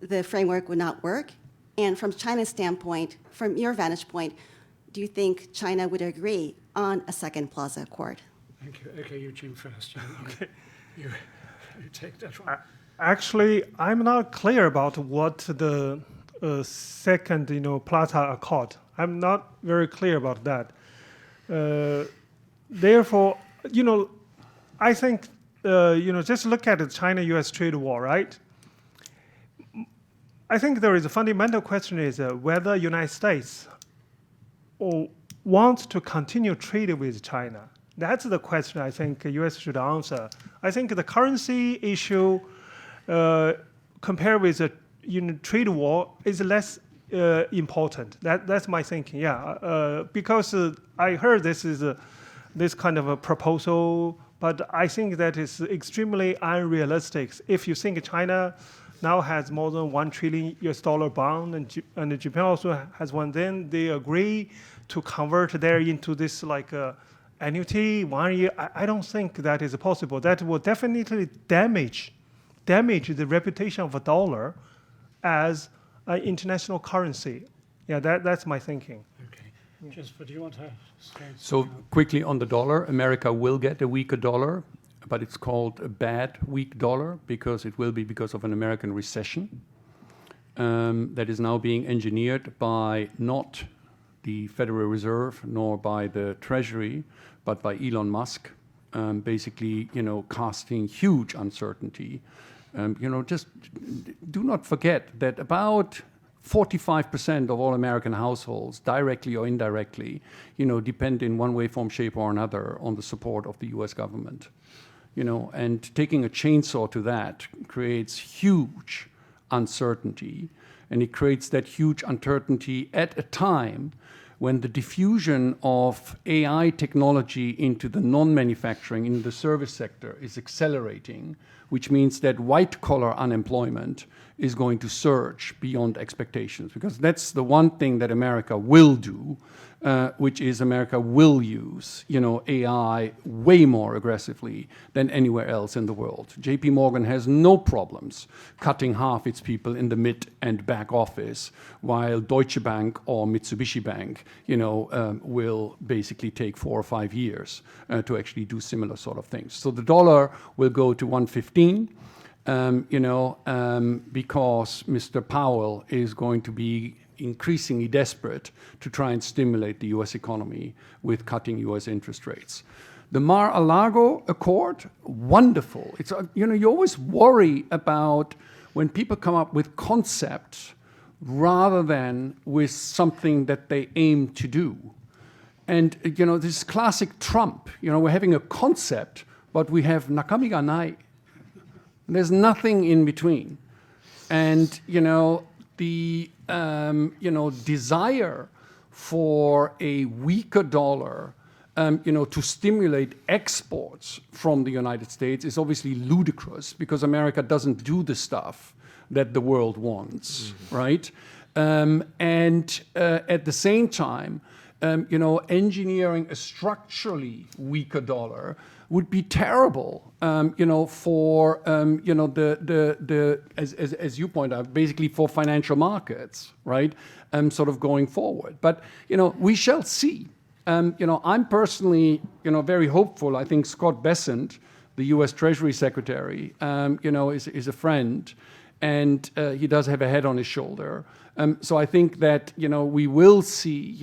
the framework would not work. And from China's standpoint, from your vantage point, do you think China would agree on a second Plaza Accord? Thank you. Okay, Yuqing first. You take that one. Actually, I'm not clear about what the second, Plaza Accord. I'm not very clear about that. Therefore, I think, just look at the China-U.S. trade war, right? I think there is a fundamental question is whether United States wants to continue trading with China. That's the question I think the U.S. should answer. I think the currency issue compared with the trade war is less important. That's my thinking, yeah. Because I heard this is this kind of a proposal, but I think that is extremely unrealistic. If you think China now has more than $1 trillion bond, and Japan also has one, then they agree to convert there into this like annuity 1 year. I don't think that is possible. That will definitely damage the reputation of a dollar as an international currency. Yeah, that's my thinking. Okay. Jesper, do you want to say So quickly on the dollar, America will get a weaker dollar, but it's called a bad weak dollar because it will be because of an American recession that is now being engineered by not the Federal Reserve nor by the Treasury, but by Elon Musk, basically, casting huge uncertainty. Just do not forget that about 45% of all American households, directly or indirectly, depend in one way, form, shape, or another on the support of the U.S. government. And taking a chainsaw to that creates huge uncertainty, and it creates that huge uncertainty at a time when the diffusion of AI technology into the non-manufacturing, in the service sector, is accelerating, which means that white-collar unemployment is going to surge beyond expectations, because that's the one thing that America will do, which is America will use, AI way more aggressively than anywhere else in the world. JP Morgan has no problems cutting half its people in the mid and back office, while Deutsche Bank or Mitsubishi Bank, will basically take 4 or 5 years to actually do similar sort of things. So the dollar will go to 115. Because Mr. Powell is going to be increasingly desperate to try and stimulate the U.S. economy with cutting U.S. interest rates. The Mar-a-Lago Accord, wonderful. It's you always worry about when people come up with concepts rather than with something that they aim to do. And this is classic Trump. We're having a concept, but we have nakami ga nai. There's nothing in between. And, the, desire for a weaker dollar, to stimulate exports from the United States is obviously ludicrous because America doesn't do the stuff that the world wants, right? And at the same time, engineering a structurally weaker dollar would be terrible, for as you point out, basically for financial markets, right? Sort of going forward. But we shall see. I'm personally, very hopeful. I think Scott Bessent, the U.S. Treasury Secretary, is a friend, and he does have a head on his shoulder. So I think that we will see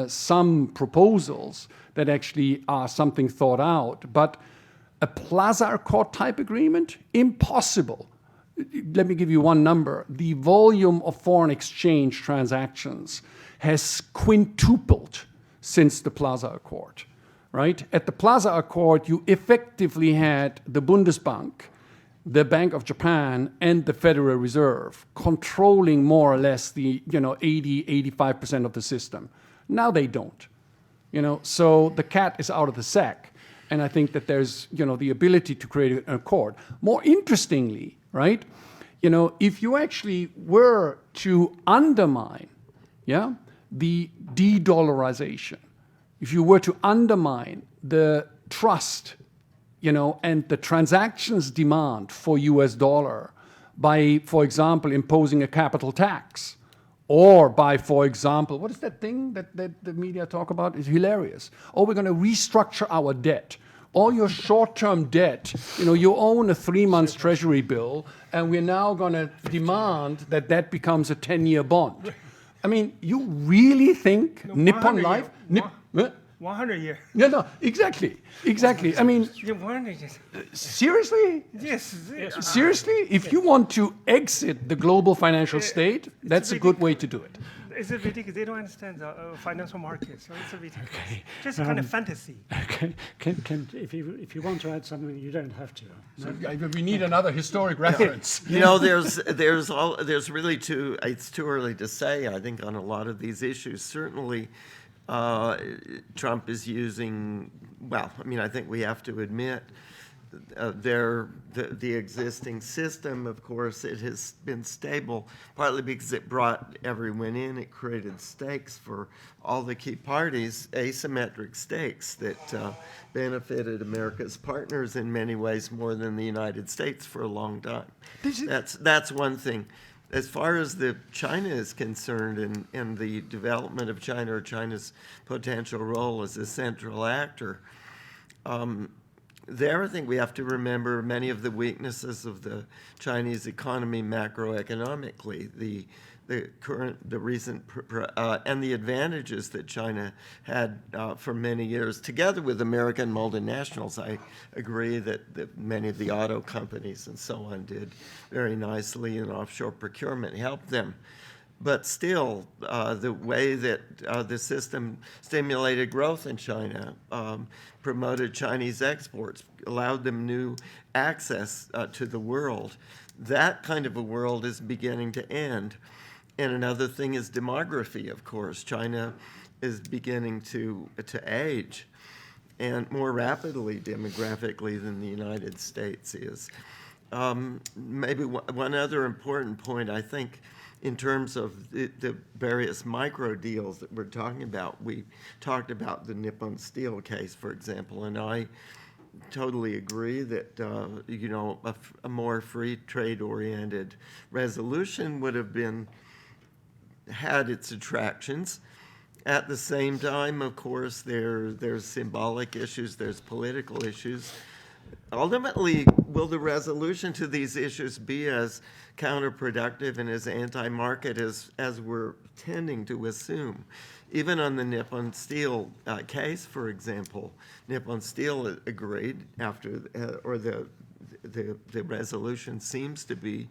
some proposals that actually are something thought out, but a Plaza Accord type agreement, impossible. Let me give you one number. The volume of foreign exchange transactions has quintupled since the Plaza Accord, right? At the Plaza Accord, you effectively had the Bundesbank, the Bank of Japan, and the Federal Reserve controlling more or less the 80-85% of the system. Now they don't. So the cat is out of the sack, and I think that there's the ability to create an accord. More interestingly, right? if you actually were to undermine, the de-dollarization, if you were to undermine the trust, and the transactions demand for US dollar by, for example, imposing a capital tax, or by, for example, what is that thing that the media talk about? It's hilarious. Or we're going to restructure our debt. All your short-term debt, you own a 3-month treasury bill, and we're now going to demand that becomes a 10-year bond. I mean, you really think Nippon Life... 100 years. No, exactly. I mean, seriously? Yes. Seriously? If you want to exit the global financial state, that's a good way to do it. It's a ridiculous. They don't understand the financial market, so it's a ridiculous. Just kind of fantasy. Okay. If you want to add something, you don't have to. So we need another historic reference. There's really two. It's too early to say, I think, on a lot of these issues. Certainly, Trump is using. Well, I mean, I think we have to admit. The existing system, of course, it has been stable, partly because it brought everyone in. It created stakes for all the key parties, asymmetric stakes that benefited America's partners in many ways more than the United States for a long time. That's one thing. As far as China is concerned and the development of China or China's potential role as a central actor, I think we have to remember many of the weaknesses of the Chinese economy macroeconomically, the recent and the advantages that China had for many years, together with American multinationals. I agree that many of the auto companies and so on did very nicely, and offshore procurement helped them. But still, the way that the system stimulated growth in China, promoted Chinese exports, allowed them new access to the world, that kind of a world is beginning to end. And another thing is demography, of course. China is beginning to age, and more rapidly demographically than the United States is. Maybe one other important point, I think, in terms of the various micro deals that we're talking about. We talked about the Nippon Steel case, for example, and I totally agree that a more free trade-oriented resolution would have had its attractions. At the same time, of course, there's symbolic issues, there's political issues. Ultimately, will the resolution to these issues be as counterproductive and as anti-market as we're tending to assume? Even on the Nippon Steel case, for example, Nippon Steel agreed after, or the resolution seems to be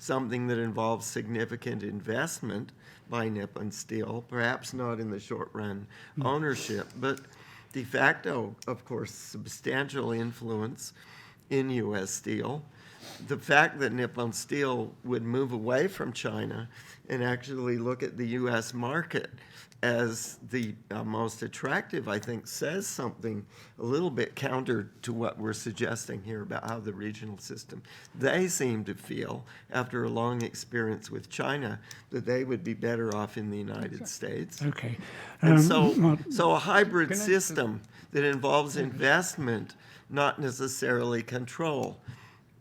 something that involves significant investment by Nippon Steel, perhaps not in the short run ownership, but de facto, of course, substantial influence in U.S. Steel. The fact that Nippon Steel would move away from China and actually look at the U.S. market as the most attractive, I think, says something a little bit counter to what we're suggesting here about how the regional system. They seem to feel, after a long experience with China, that they would be better off in the United States. Okay. And so a hybrid system that involves investment, not necessarily control,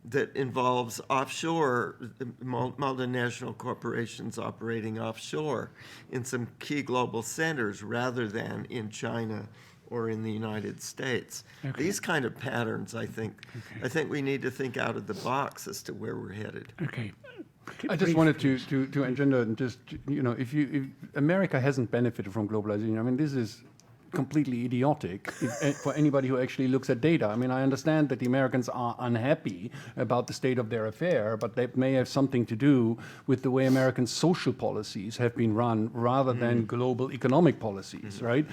that involves offshore, multinational corporations operating offshore in some key global centers rather than in China or in the United States. Okay. These kind of patterns, I think we need to think out of the box as to where we're headed. Okay. I just wanted to engender and just, if America hasn't benefited from globalization, I mean, this is completely idiotic for anybody who actually looks at data. I mean, I understand that the Americans are unhappy about the state of their affair, but that may have something to do with the way American social policies have been run rather than global economic policies, right?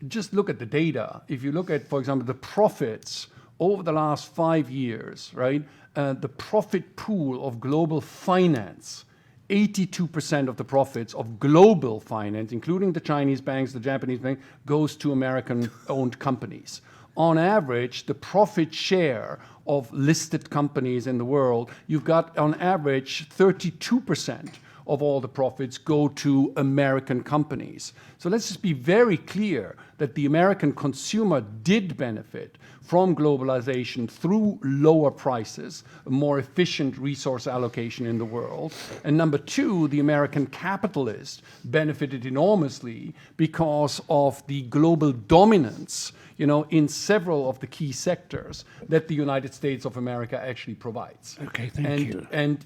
Just look at the data. If you look at, for example, the profits over the last 5 years, right? The profit pool of global finance, 82% of the profits of global finance, including the Chinese banks, the Japanese bank, goes to American-owned companies. on average, the profit share of listed companies in the world, you've got on average 32% of all the profits go to American companies. So let's just be very clear that the American consumer did benefit from globalization through lower prices, a more efficient resource allocation in the world. And number two, the American capitalist benefited enormously because of the global dominance, in several of the key sectors that the United States of America actually provides. Okay, thank you. And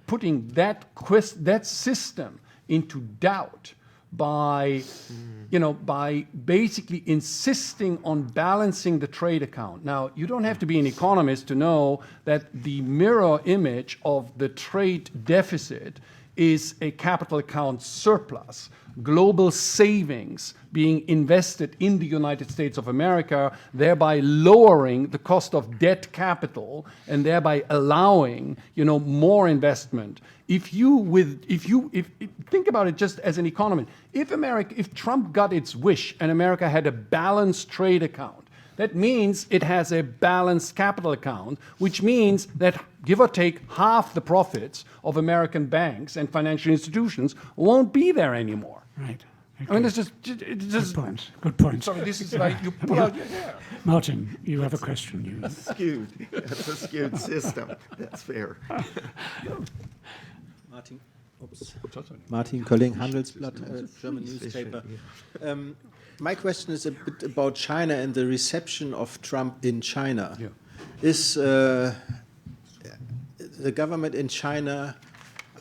putting that system into doubt by basically insisting on balancing the trade account. Now, you don't have to be an economist to know that the mirror image of the trade deficit is a capital account surplus, global savings being invested in the United States of America, thereby lowering the cost of debt capital and thereby allowing, more investment. If think about it just as an economist, if Trump got its wish and America had a balanced trade account, that means it has a balanced capital account, which means that, give or take, half the profits of American banks and financial institutions won't be there anymore. Right. Okay. I mean, it's just Good point. Good point. sorry, this is like you pull out your hair. Martin, you have a question. Skewed. It's a skewed system. That's fair. Martin, Martin Kolling, Handelsblatt, German newspaper. My question is a bit about China and the reception of Trump in China. Yeah. Is the government in China,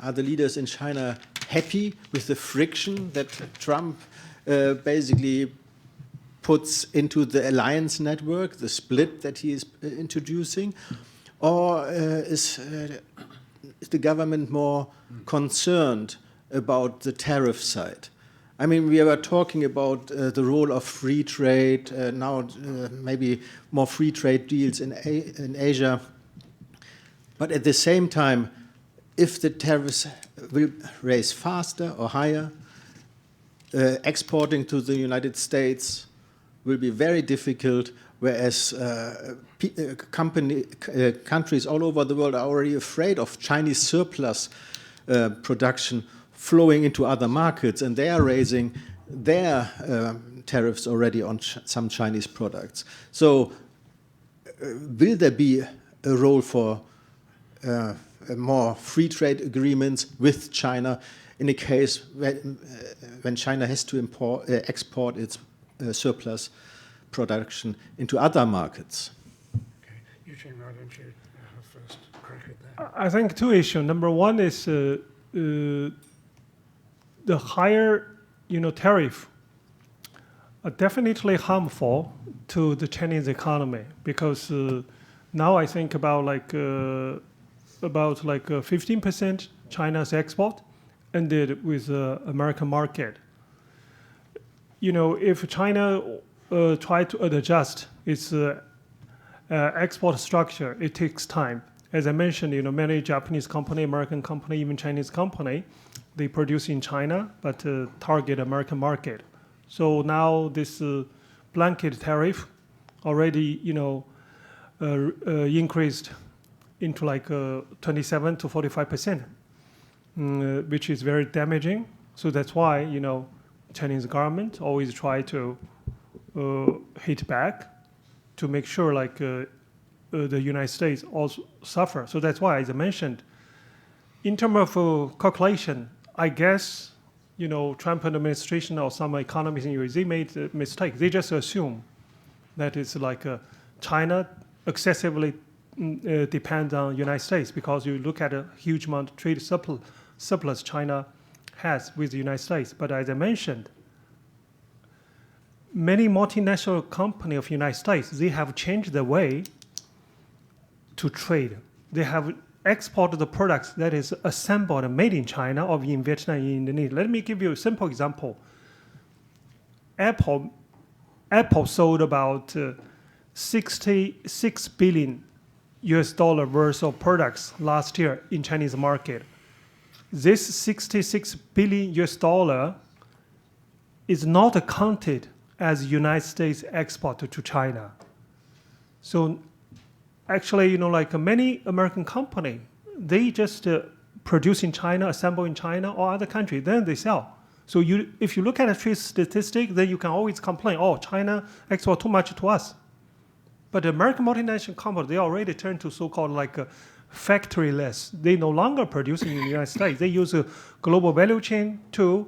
are the leaders in China happy with the friction that Trump basically puts into the alliance network, the split that he is introducing? Or is the government more concerned about the tariff side? I mean, we were talking about the role of free trade, now maybe more free trade deals in Asia. But at the same time, if the tariffs will raise faster or higher, exporting to the United States will be very difficult, whereas countries all over the world are already afraid of Chinese surplus production flowing into other markets, and they are raising their tariffs already on some Chinese products. So will there be a role for more free trade agreements with China in a case when China has to export its surplus production into other markets? Okay. Yuqing, why don't you have first crack at that? I think two issues. Number one is the higher, tariff are definitely harmful to the Chinese economy because now I think about 15% China's export ended with the American market. If China try to adjust its export structure, it takes time. As I mentioned, many Japanese company, American company, even Chinese company, they produce in China but target American market. So now this blanket tariff already, increased into 27 to 45%, which is very damaging. So that's why, Chinese government always try to hit back to make sure the United States also suffer. So that's why, as I mentioned, in terms of calculation, I guess, Trump administration or some economists in US, they made a mistake. They just assume that it's China excessively depends on United States because you look at a huge amount of trade surplus China has with the United States. But as I mentioned, many multinational companies of the United States, they have changed the way to trade. They have exported the products that is assembled and made in China or in Vietnam, in Indonesia. Let me give you a simple example. Apple sold about $66 billion worth of products last year in Chinese market. This $66 billion is not accounted as United States export to China. So actually, like many American company, they just produce in China, assemble in China or other country, then they sell. So if you look at a trade statistic, then you can always complain, oh, China export too much to us. But the American multinational company, they already turned to so-called like factoryless. They no longer produce in the United States. They use a global value chain to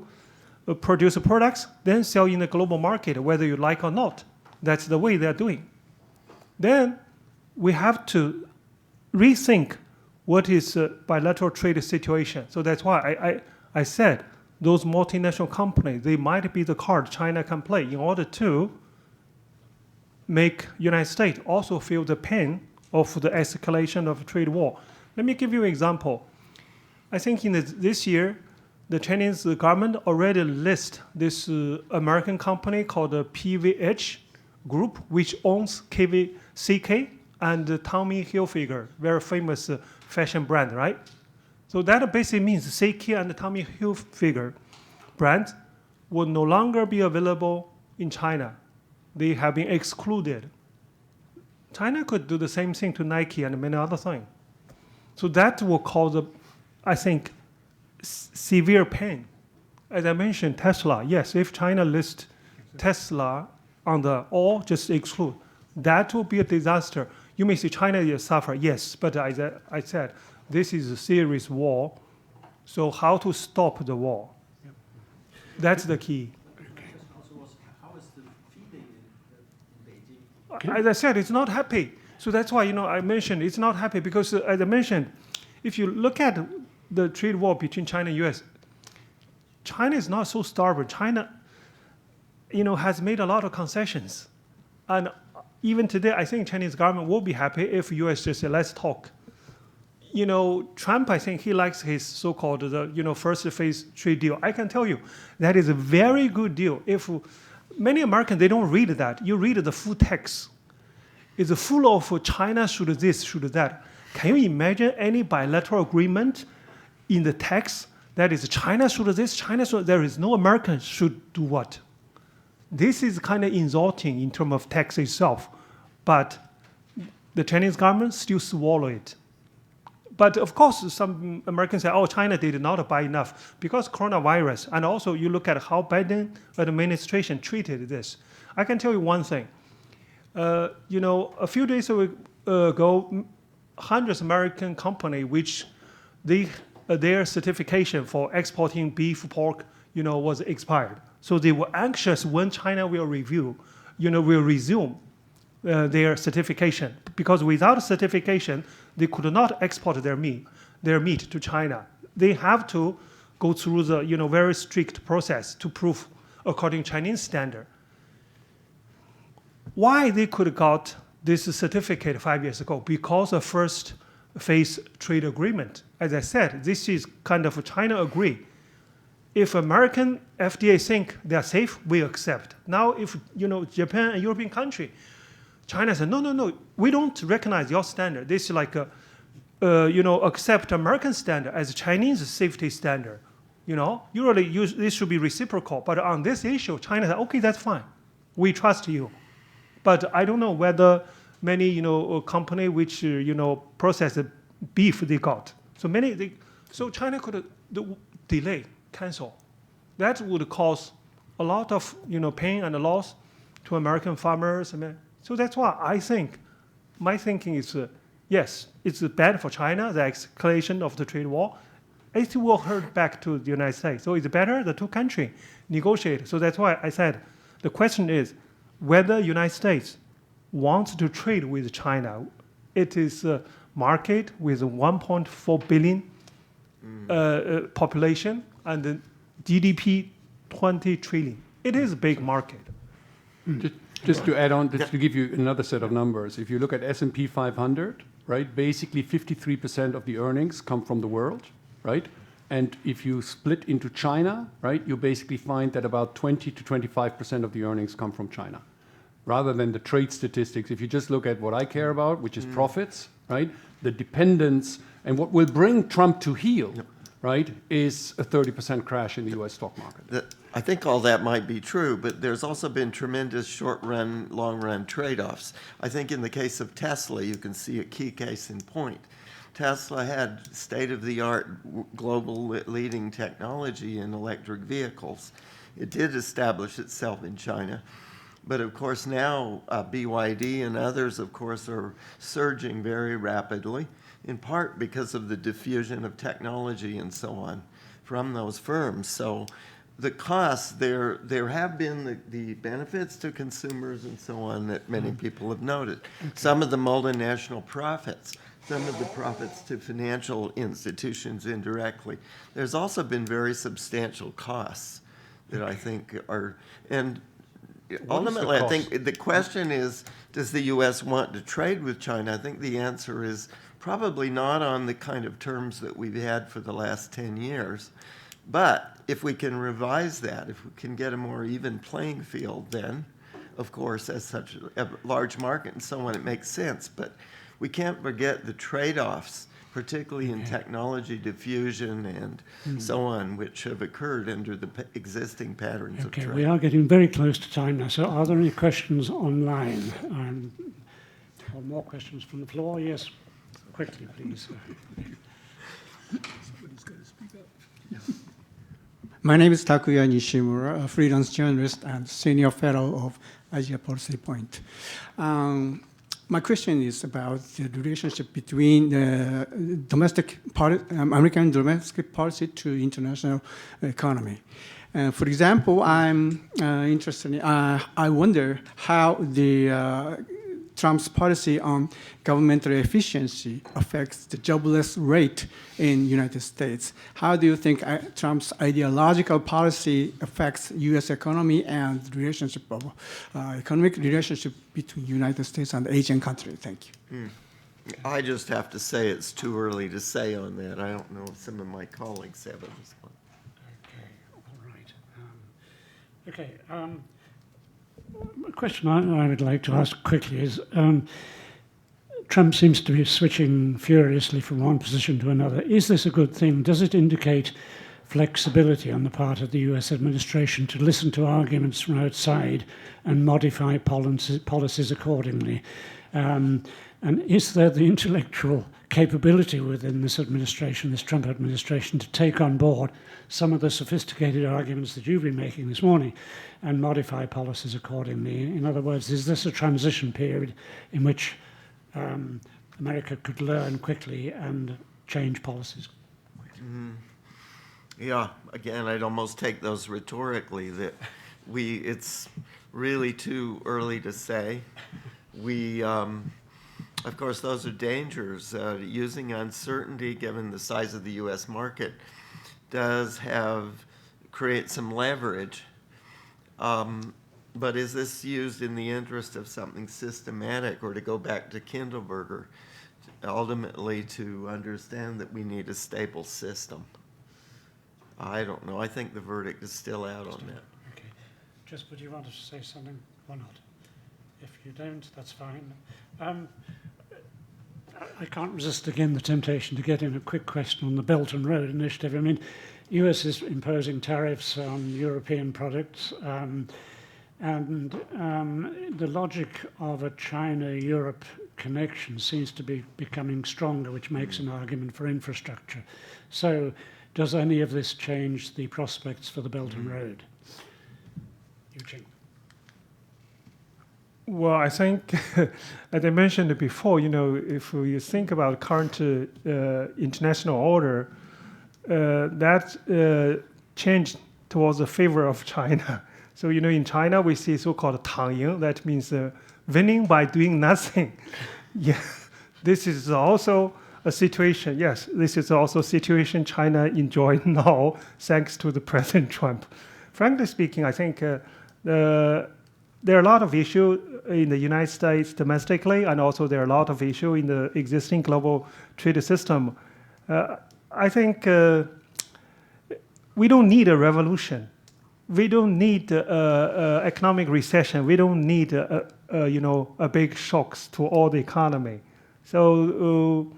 produce products, then sell in the global market, whether you like or not. That's the way they're doing. Then we have to rethink what is a bilateral trade situation. So that's why I said those multinational companies, they might be the card China can play in order to make United States also feel the pain of the escalation of trade war. Let me give you an example. I think in this year, the Chinese government already list this American company called the PVH Group, which owns CK and Tommy Hilfiger, very famous fashion brand, right? So that basically means CK and Tommy Hilfiger brands will no longer be available in China. They have been excluded. China could do the same thing to Nike and many other things. So that will cause, I think, severe pain. As I mentioned, Tesla, yes, if China lists Tesla on the or just exclude, that will be a disaster. You may say China will suffer, yes, but as I said, this is a serious war. So how to stop the war? Yep. That's the key. How is the feeling in Beijing? As I said, it's not happy. So that's why I mentioned it's not happy because, as I mentioned, if you look at the trade war between China and U.S., China is not so stubborn. China, has made a lot of concessions, and even today, I think Chinese government will be happy if U.S. just say, let's talk. Trump, I think he likes his so-called first phase trade deal. I can tell you that is a very good deal. If many Americans, they don't read that. You read the full text. It's full of China should this, should that. Can you imagine any bilateral agreement in the text that is China should this, China should, there is no American should do what? This is kind of insulting in terms of text itself, but the Chinese government still swallow it. But of course, some Americans say, oh, China did not buy enough because coronavirus. And also you look at how Biden administration treated this. I can tell you one thing. A few days ago, hundreds of American company, which their certification for exporting beef, pork, was expired. So they were anxious when China will will resume their certification, because without certification, they could not export their meat to China. They have to go through the very strict process to prove according to Chinese standard. Why they could have got this certificate 5 years ago? Because of first phase trade agreement. As I said, this is kind of a China agree. If American FDA think they are safe, we accept. Now, if Japan and European country, China said, no, we don't recognize your standard. This is like accept American standard as Chinese safety standard. Usually this should be reciprocal. But on this issue, China said, okay, that's fine. We trust you. But I don't know whether many company which process beef they got. So China could delay, cancel. That would cause a lot of pain and loss to American farmers. So that's why I think my thinking is yes, it's bad for China, the escalation of the trade war. It will hurt back to the United States. So it's better the two countries negotiate. So that's why I said the question is whether United States wants to trade with China. It is a market with 1.4 billion population and the GDP 20 trillion. It is a big market. Just to add on, just to give you another set of numbers, if you look at S&P 500, right, basically 53% of the earnings come from the world, right? And if you split into China, right, you basically find that about 20 to 25% of the earnings come from China. Rather than the trade statistics, if you just look at what I care about, which is profits, right, the dependence, and what will bring Trump to heel, right, is a 30% crash in the US stock market. I think all that might be true, but there's also been tremendous short-run, long-run trade-offs. I think in the case of Tesla, you can see a key case in point. Tesla had state-of-the-art global leading technology in electric vehicles. It did establish itself in China. But of course now BYD and others, of course, are surging very rapidly, in part because of the diffusion of technology and so on from those firms. So the costs, there have been the benefits to consumers and so on that many people have noted. Okay. Some of the multinational profits, some of the profits to financial institutions indirectly. There's also been very substantial costs that I think are, and ultimately I think the question is, does the U.S. want to trade with China? I think the answer is probably not on the kind of terms that we've had for the last 10 years. But if we can revise that, if we can get a more even playing field, then, of course, as such a large market and so on, it makes sense. But we can't forget the trade-offs, particularly in technology diffusion and so on, which have occurred under the existing patterns of trade. We are getting very close to time now. So are there any questions online? Or more questions from the floor? Yes, quickly, please. Somebody's got to speak up. My name is Takuya Nishimura, a freelance journalist and senior fellow of Asia Policy Point. My question is about the relationship between the American domestic policy to international economy. For example, I'm interested in, I wonder how the Trump's policy on governmental efficiency affects the jobless rate in the United States. How do you think Trump's ideological policy affects U.S. economy and the relationship of economic relationship between United States and Asian countries? Thank you. I just have to say it's too early to say on that. I don't know if some of my colleagues have a response. Okay, all right. A question I would like to ask quickly is, Trump seems to be switching furiously from one position to another. Is this a good thing? Does it indicate flexibility on the part of the US administration to listen to arguments from outside and modify policies accordingly? And is there the intellectual capability within this administration, this Trump administration, to take on board some of the sophisticated arguments that you've been making this morning and modify policies accordingly? In other words, is this a transition period in which America could learn quickly and change policies? Yeah, again, I'd almost take those rhetorically, that it's really too early to say. Of course, those are dangers. Using uncertainty, given the size of the U.S. market, does create some leverage. But is this used in the interest of something systematic, or to go back to Kindleberger, ultimately to understand that we need a stable system? I don't know. I think the verdict is still out on that. Okay. Jesper, do you want to say something or not? If you don't, that's fine. I can't resist again the temptation to get in a quick question on the Belt and Road Initiative. I mean, US is imposing tariffs on European products, and the logic of a China-Europe connection seems to be becoming stronger, which makes an argument for infrastructure. So does any of this change the prospects for the Belt and Road? Yuqing. Well, I think, as I mentioned before, if you think about current international order, that changed towards the favor of China. So, in China, we see so-called 躺赢. That means winning by doing nothing. Yeah, this is also a situation. Yes, this is also a situation China enjoys now, thanks to the President Trump. Frankly speaking, I think there are a lot of issues in the United States domestically, and also there are a lot of issues in the existing global trade system. I think we don't need a revolution. We don't need economic recession. We don't need a big shocks to all the economy. So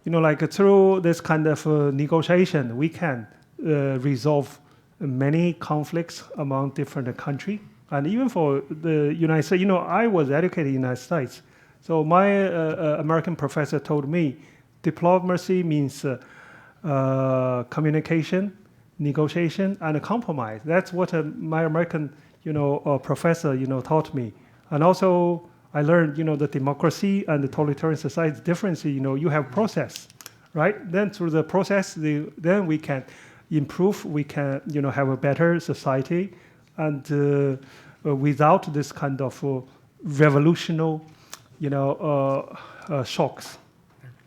like through this kind of negotiation, we can resolve many conflicts among different countries. And even for the United States, I was educated in the United States. So my American professor told me diplomacy means communication, negotiation, and compromise. That's what my American, professor, taught me. And also, I learned, the democracy and the totalitarian society difference. You have process, right? Then through the process, then we can improve. We can, have a better society, and without this kind of revolutionary, shocks.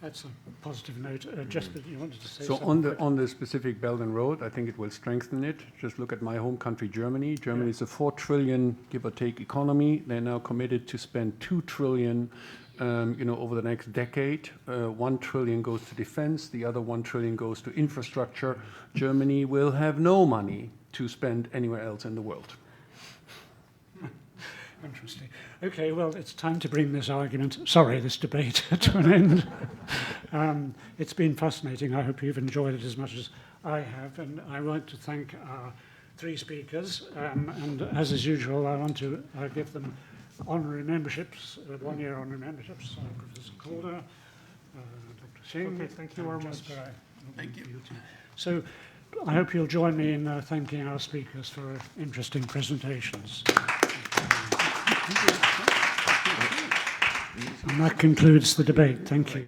That's a positive note. Jesper, you wanted to say So something? on the specific Belt and Road, I think it will strengthen it. Just look at my home country, Germany. Germany is a 4 trillion, give or take, economy. They're now committed to spend 2 trillion, over the next decade. 1 trillion goes to defense. The other 1 trillion goes to infrastructure. Germany will have no money to spend anywhere else in the world. Interesting. Okay, well, it's time to bring this debate to an end. It's been fascinating. I hope you've enjoyed it as much as I have. And I want to thank our 3 speakers. And as is usual, I want to give them honorary memberships, 1-year honorary memberships. Professor Calder, Dr. Xing. Okay, thank you very much. Jesper, thank you. So I hope you'll join me in thanking our speakers for interesting presentations. And that concludes the debate. Thank you.